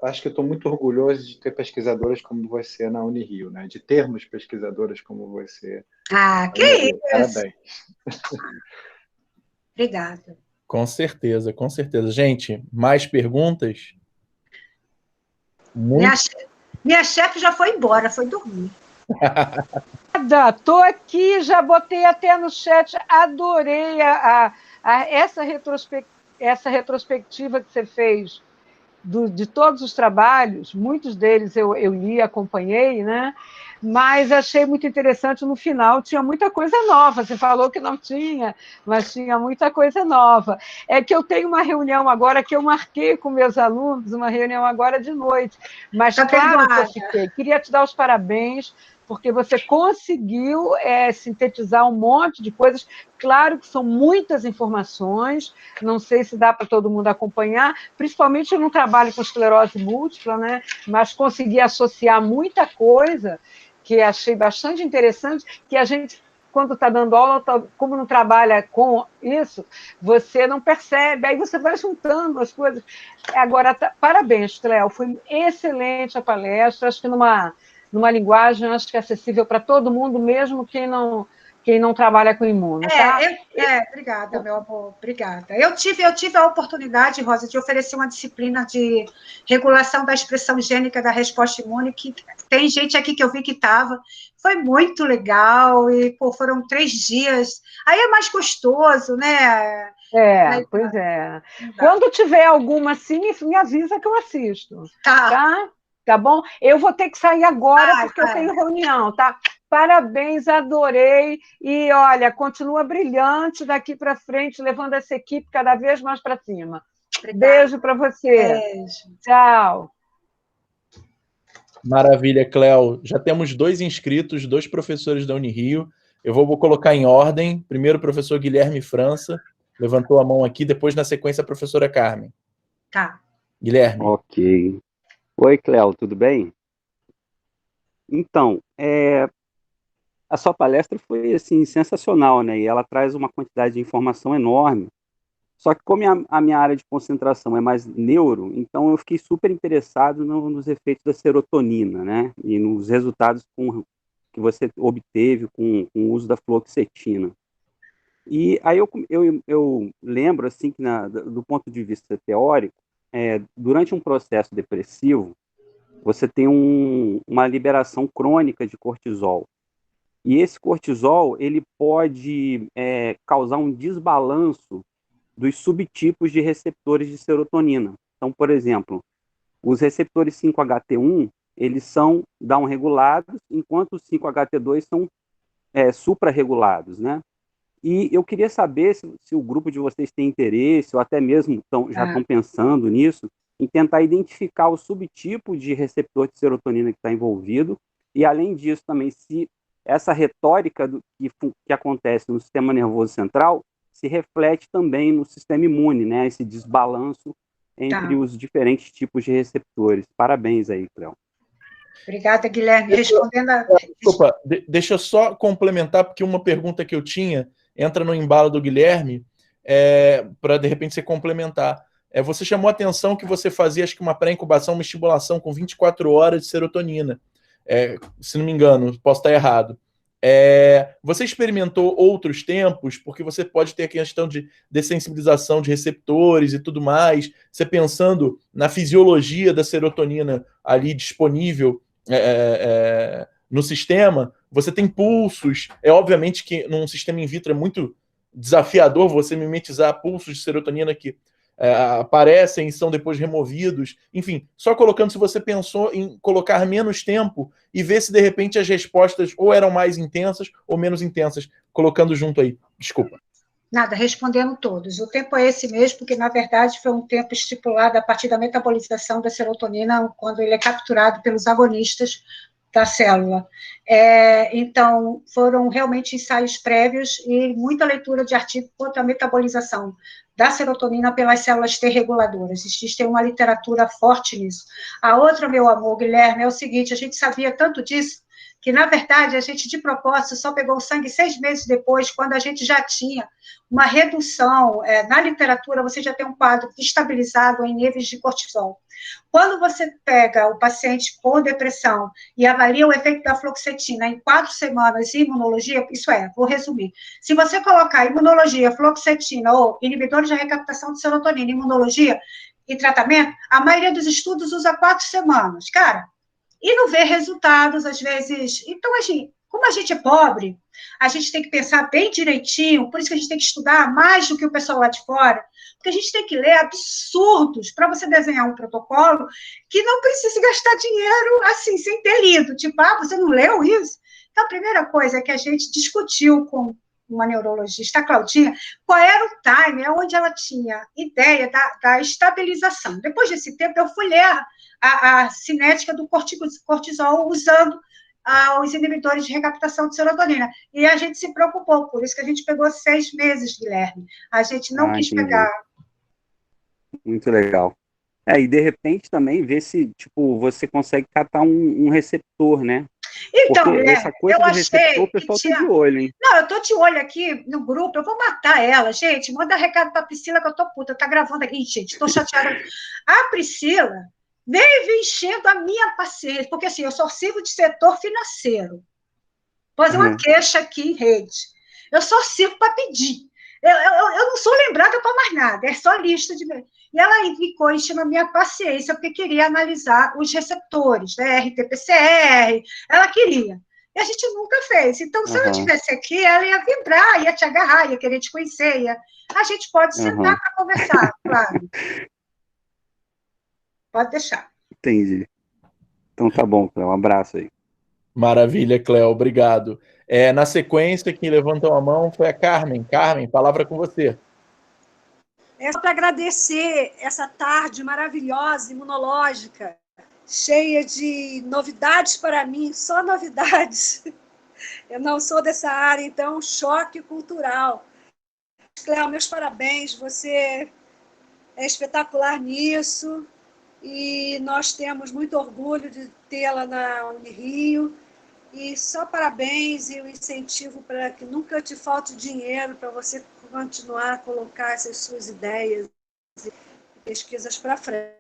Acho que estou muito orgulhoso de ter pesquisadoras como você na Unirio, né? De termos pesquisadoras como você. Que isso! Parabéns. Obrigada. Com certeza, com certeza. Gente, mais perguntas? Minha chefe já foi embora, foi dormir. Estou aqui, já botei até no chat, adorei essa retrospectiva que você fez de todos os trabalhos, muitos deles eu li, acompanhei, né? Mas achei muito interessante, no final tinha muita coisa nova, você falou que não tinha, mas tinha muita coisa nova. É que eu tenho uma reunião agora, que eu marquei com meus alunos, uma reunião agora de noite, mas claro que eu fiquei. Queria te dar os parabéns, porque você conseguiu sintetizar um monte de coisas. Claro que são muitas informações, não sei se dá para todo mundo acompanhar, principalmente eu não trabalho com esclerose múltipla, né? Mas consegui associar muita coisa que achei bastante interessante, que a gente, quando está dando aula, como não trabalha com isso, você não percebe, aí você vai juntando as coisas. Agora, parabéns, Cléo, foi excelente a palestra, acho que numa linguagem, acho que é acessível para todo mundo, mesmo quem não trabalha com imuno, tá? Obrigada, meu amor, obrigada. Eu tive a oportunidade, Rosa, de oferecer uma disciplina de regulação da expressão gênica da resposta imune, que tem gente aqui que eu vi que estava, foi muito legal, e foram 3 dias, aí é mais gostoso, né? Pois é. Quando tiver alguma assim, me avisa que eu assisto. Tá bom? Eu vou ter que sair agora, porque eu tenho reunião, tá? Parabéns, adorei. E, olha, continua brilhante daqui para frente, levando essa equipe cada vez mais para cima. Obrigada. Beijo para você. Beijo. Tchau. Maravilha, Cléo. Já temos 2 inscritos, 2 professores da Unirio. Eu vou colocar em ordem. Primeiro, o professor Guilherme França levantou a mão aqui, depois, na sequência, a professora Carmen. Tá. Guilherme. a sua palestra foi assim sensacional, né? E ela traz uma quantidade de informação enorme. Só que como a minha área de concentração é mais neuro, então eu fiquei super interessado nos efeitos da serotonina, né? E nos resultados que você obteve com o uso da fluoxetina. E aí eu lembro, assim, que do ponto de vista teórico, durante um processo depressivo, você tem uma liberação crônica de cortisol. E esse cortisol, ele pode causar um desbalanço dos subtipos de receptores de serotonina. Então, por exemplo, os receptores 5-HT1, eles são downregulados, enquanto os 5-HT2 são suprarregulados, né? E eu queria saber se o grupo de vocês tem interesse, ou até mesmo já estão pensando nisso, em tentar identificar o subtipo de receptor de serotonina que está envolvido, e além disso também, se essa retórica que acontece no sistema nervoso central se reflete também no sistema imune, né? Esse desbalanço entre os diferentes tipos de receptores. Parabéns aí, Cléo. Obrigada, Guilherme. Respondendo a... Desculpa, deixa eu só complementar, porque uma pergunta que eu tinha entra no embalo do Guilherme, para de repente você complementar. Você chamou a atenção que você fazia, acho que uma pré-incubação, uma estimulação com 24 horas de serotonina. Se não me engano, posso estar errado. Você experimentou outros tempos, porque você pode ter a questão de dessensibilização de receptores e tudo mais, você pensando na fisiologia da serotonina ali disponível no sistema, você tem pulsos, obviamente que num sistema in vitro é muito desafiador você mimetizar pulsos de serotonina que aparecem e são depois removidos, enfim, só colocando se você pensou em colocar menos tempo e ver se de repente as respostas ou eram mais intensas ou menos intensas, colocando junto aí. Desculpa. Nada, respondendo todos. O tempo é esse mesmo, porque na verdade foi um tempo estipulado a partir da metabolização da serotonina, quando ele é capturado pelos agonistas da célula. Então, foram realmente ensaios prévios e muita leitura de artigo quanto à metabolização da serotonina pelas células T reguladoras. Existe uma literatura forte nisso. A outra, meu amor, Guilherme, é o seguinte, a gente sabia tanto disso, que, na verdade, a gente, de propósito, só pegou o sangue 6 meses depois, quando a gente já tinha uma redução, na literatura, você já tem um quadro estabilizado em níveis de cortisol. Quando você pega o paciente com depressão e avalia o efeito da fluoxetina em 4 semanas em imunologia, vou resumir. Se você colocar imunologia, fluoxetina ou inibidores de recaptação de serotonina, imunologia e tratamento, a maioria dos estudos usa 4 semanas. Cara, e não vê resultados, às vezes. Então, como a gente é pobre, a gente tem que pensar bem direitinho, por isso que a gente tem que estudar mais do que o pessoal lá de fora, porque a gente tem que ler absurdos para você desenhar um protocolo que não precise gastar dinheiro assim, sem ter lido. Tipo, você não leu isso? Então, a primeira coisa é que a gente discutiu com uma neurologista, a Claudinha, qual era o time, onde ela tinha ideia da estabilização. Depois desse tempo, eu fui ler a cinética do cortisol usando os inibidores de recaptação de serotonina. E a gente se preocupou, por isso que a gente pegou 6 meses, Guilherme. A gente não quis entendi. pegar. Muito legal. E de repente também ver se você consegue catar um receptor, né? Então, porque Guilherme, essa coisa eu do achei receptor, o pessoal tá de olho, hein? Não, eu tô de olho aqui no grupo, eu vou matar ela, gente. Manda recado pra Priscila que eu tô puta, tá gravando aqui, gente, tô chateada. A Priscila veio enchendo a minha paciência, porque assim, eu só sirvo de setor financeiro. Vou fazer uma queixa aqui em rede. Eu só sirvo para pedir. Eu não sou lembrada para mais nada, é só lista de... E ela ficou enchendo a minha paciência, porque queria analisar os receptores, né, RT-PCR, ela queria. E a gente nunca fez. Então, se ela estivesse aqui, ela ia vibrar, ia te agarrar, ia querer te conhecer, a gente pode sentar para conversar, claro. Pode deixar. Entendi. Então tá bom, Cléo, um abraço aí. Maravilha, Cléo, obrigado. Na sequência, quem levantou a mão foi a Carmen. Carmen, palavra com você. É só para agradecer essa tarde maravilhosa, imunológica, cheia de novidades para mim, só novidades. Eu não sou dessa área, então, choque cultural. Cléo, meus parabéns, você é espetacular nisso, e nós temos muito orgulho de tê-la na Unirio, E só parabéns e o incentivo para que nunca te falte dinheiro para você continuar a colocar essas suas ideias e pesquisas para frente.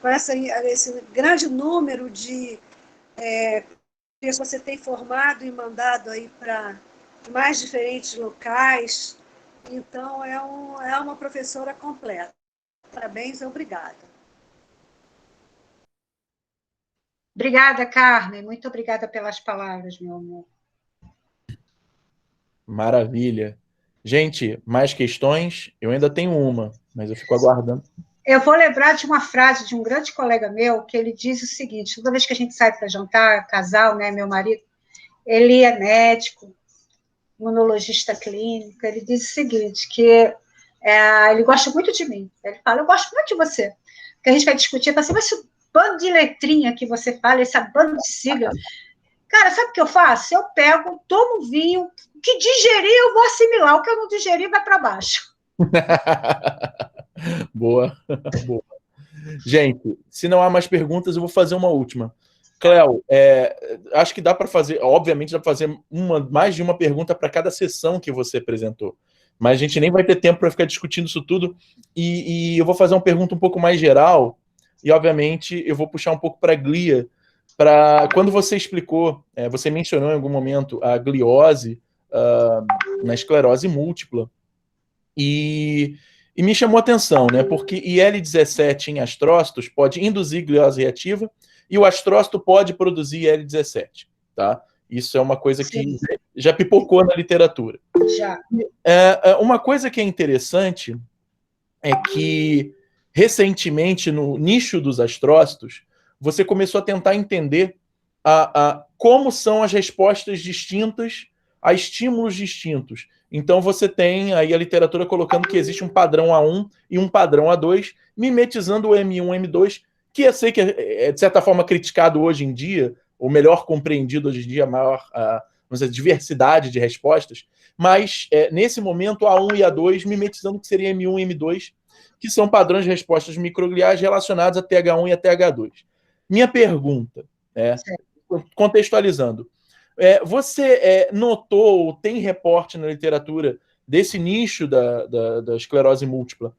Com esse grande número de pessoas que você tem formado e mandado aí para mais diferentes locais, então é uma professora completa. Parabéns e obrigada. Obrigada, Carmen. Muito obrigada pelas palavras, meu amor. Maravilha. Gente, mais questões? Eu ainda tenho uma, mas eu fico aguardando. Eu vou lembrar de uma frase de um grande colega meu, que ele diz o seguinte: toda vez que a gente sai para jantar, casal, né, meu marido, ele é médico, imunologista clínico, ele diz o seguinte, que ele gosta muito de mim. Ele fala, eu gosto muito de você. Porque a gente vai discutir, fala assim, mas esse bando de letrinha que você fala, esse bando de sigla, cara, sabe o que eu faço? Eu pego, tomo vinho, o que digerir eu vou assimilar, o que eu não digerir vai para baixo. Boa, boa. Gente, se não há mais perguntas, eu vou fazer uma última. Cléo, acho que dá para fazer, obviamente dá para fazer mais de uma pergunta para cada sessão que você apresentou, mas a gente nem vai ter tempo para ficar discutindo isso tudo, e eu vou fazer uma pergunta um pouco mais geral, e obviamente eu vou puxar um pouco para a glia, para quando você explicou, você mencionou em algum momento a gliose na esclerose múltipla, e me chamou a atenção, né? Porque IL-17 em astrócitos pode induzir gliose reativa e o astrócito pode produzir IL-17, tá? Isso é uma coisa que já pipocou na literatura. Já. Uma coisa que é interessante é que, recentemente, no nicho dos astrócitos, você começou a tentar entender como são as respostas distintas a estímulos distintos. Então, você tem aí a literatura colocando que existe um padrão A1 e um padrão A2, mimetizando o M1 e M2, que eu sei que é, de certa forma, criticado hoje em dia, ou melhor compreendido hoje em dia, a maior vamos dizer, diversidade de respostas, mas, nesse momento, A1 e A2 mimetizando o que seria M1 e M2, que são padrões de respostas microgliais relacionados a TH1 e a TH2. Minha pergunta, contextualizando, você notou, ou tem reporte na literatura desse nicho da esclerose múltipla,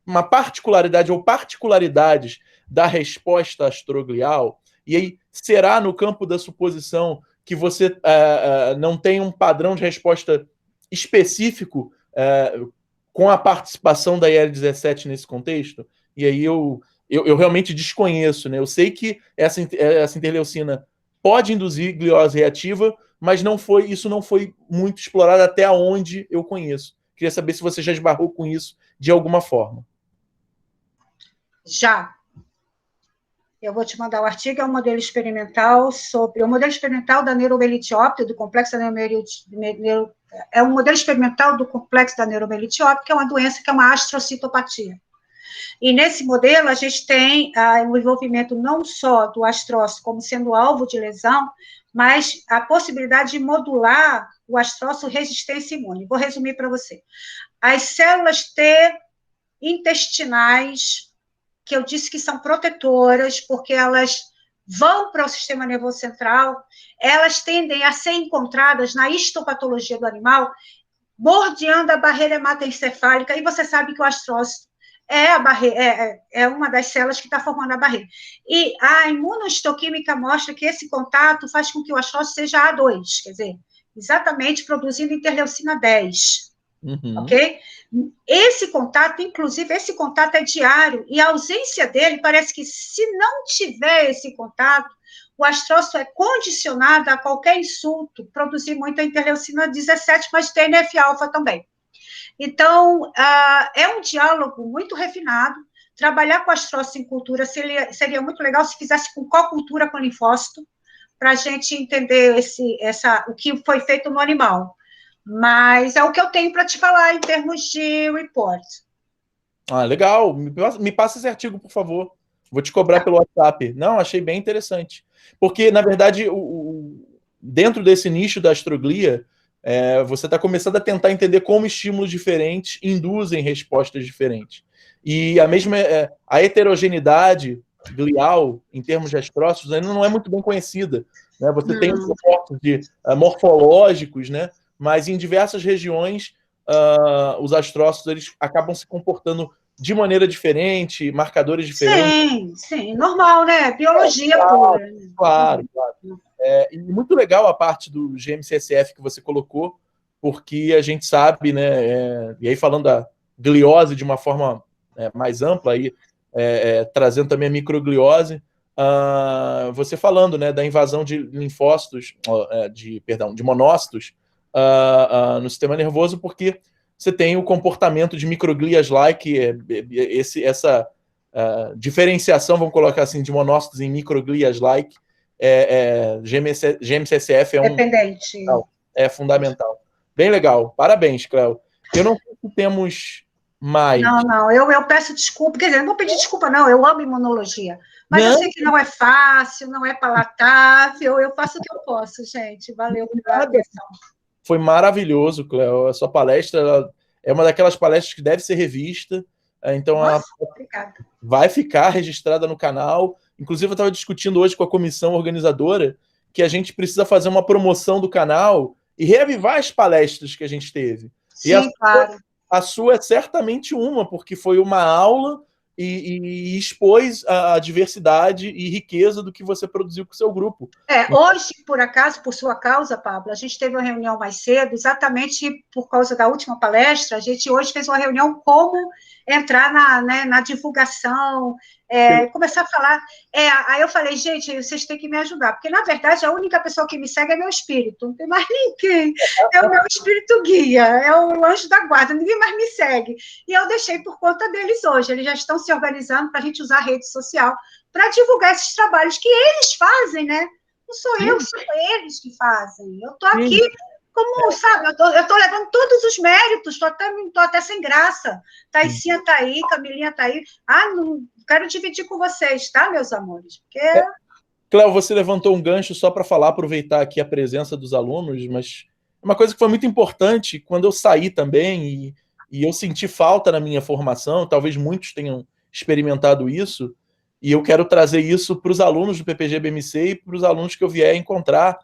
uma particularidade ou particularidades da resposta astroglial? E aí, será no campo da suposição que você não tem um padrão de resposta específico com a participação da IL-17 nesse contexto? E aí eu realmente desconheço, né? Eu sei que essa interleucina pode induzir gliose reativa, mas isso não foi muito explorado até onde eu conheço. Queria saber se você já esbarrou com isso de alguma forma. Já. Eu vou te mandar o artigo, é um modelo experimental sobre o modelo experimental da neuromelite óptica, do complexo da é um modelo experimental do complexo da neuromelite óptica, que é uma doença que é uma astrocitopatia. E nesse modelo, a gente tem o envolvimento não só do astrócito como sendo alvo de lesão, mas a possibilidade de modular o astrócito resistência imune. Vou resumir para você. As células T intestinais, que eu disse que são protetoras, porque elas vão para o sistema nervoso central, elas tendem a ser encontradas na histopatologia do animal, bordeando a barreira hematoencefálica, e você sabe que o astrócito é uma das células que está formando a barreira. E a imunohistoquímica mostra que esse contato faz com que o astrócito seja A2, quer dizer, exatamente produzindo interleucina 10. Uhum. Ok? Esse contato, inclusive, esse contato é diário, e a ausência dele parece que, se não tiver esse contato, o astrócito é condicionado a qualquer insulto, produzir muita interleucina 17, mas TNF-alfa também. Então, é um diálogo muito refinado. Trabalhar com astrócito em cultura seria muito legal se fizesse com co-cultura com linfócito, para a gente entender o que foi feito no animal. Mas é o que eu tenho para te falar em termos de report. Legal. Me passa esse artigo, por favor. Vou te cobrar pelo WhatsApp. Não, achei bem interessante. Porque, na verdade, dentro desse nicho da astroglia, você está começando a tentar entender como estímulos diferentes induzem respostas diferentes. E a heterogeneidade glial, em termos de astrócitos, ainda não é muito bem conhecida, né? Você tem os reportes morfológicos, né? Mas em diversas regiões, os astrócitos eles acabam se comportando de maneira diferente, marcadores diferentes. Sim, normal, né? Biologia pura. Claro. E muito legal a parte do GMCSF que você colocou, porque a gente sabe, né? E aí falando da gliose de uma forma mais ampla, aí, trazendo também a microgliose, você falando, né, da invasão de linfócitos, de monócitos no sistema nervoso, porque você tem o comportamento de microglias-like, essa diferenciação, vamos colocar assim, de monócitos em microglias-like, GM-CSF dependente. É fundamental. Bem legal. Parabéns, Cléo. Eu não sei se temos mais. Não, eu peço desculpa, quer dizer, não vou pedir desculpa, não, eu amo imunologia, mas eu sei que não é fácil, não é palatável, eu faço o que eu posso, gente. Valeu pela atenção. Foi maravilhoso, Cléo. A sua palestra é uma daquelas palestras que deve ser revista, então ela vai ficar registrada no canal. Inclusive, eu estava discutindo hoje com a comissão organizadora que a gente precisa fazer uma promoção do canal e reavivar as palestras que a gente teve. Sim, claro. A sua é certamente uma, porque foi uma aula e expôs a diversidade e riqueza do que você produziu com o seu grupo. Hoje, por acaso, por sua causa, Pablo, a gente teve uma reunião mais cedo, exatamente por causa da última palestra, a gente hoje fez uma reunião como entrar na divulgação, começar a falar. Aí eu falei, gente, vocês têm que me ajudar, porque, na verdade, a única pessoa que me segue é meu espírito, não tem mais ninguém. É o meu espírito guia, é o anjo da guarda, ninguém mais me segue. E eu deixei por conta deles hoje, eles já estão se organizando para a gente usar a rede social para divulgar esses trabalhos que eles fazem, né? Não sou eu, são eles que fazem. Eu estou aqui como, sabe, eu estou levando todos os méritos, estou até sem graça. Thaisinha está aí, Camilinha está aí. Não quero dividir com vocês, tá, meus amores? Porque... Cléo, você levantou um gancho só para falar, aproveitar aqui a presença dos alunos, mas uma coisa que foi muito importante, quando eu saí também, e eu senti falta na minha formação, talvez muitos tenham experimentado isso, e eu quero trazer isso para os alunos do PPG-BMC e para os alunos que eu vier encontrar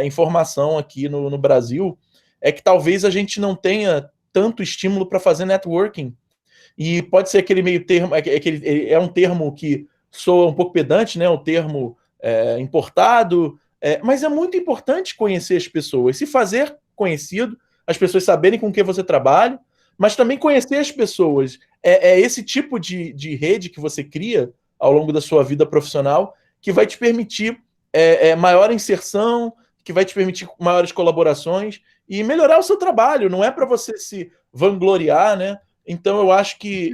informação aqui no Brasil, é que talvez a gente não tenha tanto estímulo para fazer networking. E pode ser aquele meio termo, é um termo que soa um pouco pedante, né? Um termo importado, mas é muito importante conhecer as pessoas, se fazer conhecido, as pessoas saberem com que você trabalha, mas também conhecer as pessoas. Esse tipo de rede que você cria ao longo da sua vida profissional que vai te permitir maior inserção, que vai te permitir maiores colaborações e melhorar o seu trabalho. Não é para você se vangloriar, né? Então, eu acho que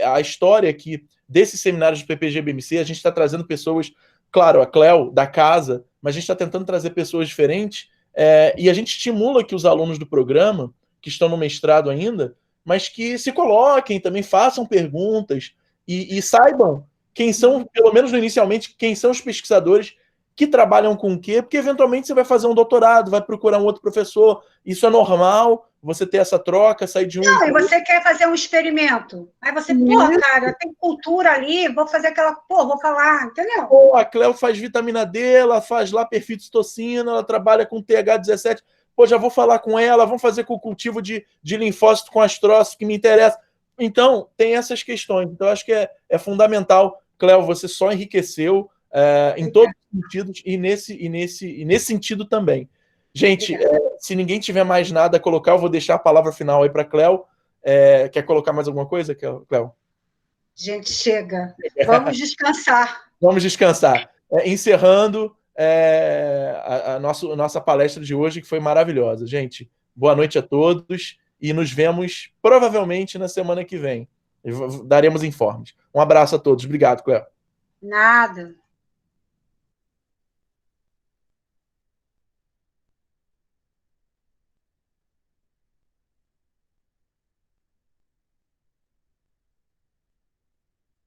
a história aqui desses seminários do PPG-BMC, a gente está trazendo pessoas, claro, a Cléo, da casa, mas a gente está tentando trazer pessoas diferentes e a gente estimula que os alunos do programa, que estão no mestrado ainda, mas que se coloquem, também façam perguntas e saibam quem são, pelo menos inicialmente, quem são os pesquisadores que trabalham com o quê, porque eventualmente você vai fazer um doutorado, vai procurar um outro professor, isso é normal, você ter essa troca, sair de um... Não, e você quer fazer um experimento, aí você, cara, tem cultura ali, vou fazer vou falar, entendeu? A Cléo faz vitamina D, ela faz lá perfitocina, ela trabalha com TH17, já vou falar com ela, vamos fazer com o cultivo de linfócito com astrócito, que me interessa. Então, tem essas questões, então acho que é fundamental. Cléo, você só enriqueceu em todos os sentidos e nesse sentido também. Gente, se ninguém tiver mais nada a colocar, eu vou deixar a palavra final aí para a Cléo. Quer colocar mais alguma coisa, Cléo? Gente, chega. Vamos descansar. Vamos descansar. Encerrando a nossa palestra de hoje, que foi maravilhosa. Gente, boa noite a todos e nos vemos provavelmente na semana que vem. Daremos informes. Um abraço a todos. Obrigado, Cléo. Nada.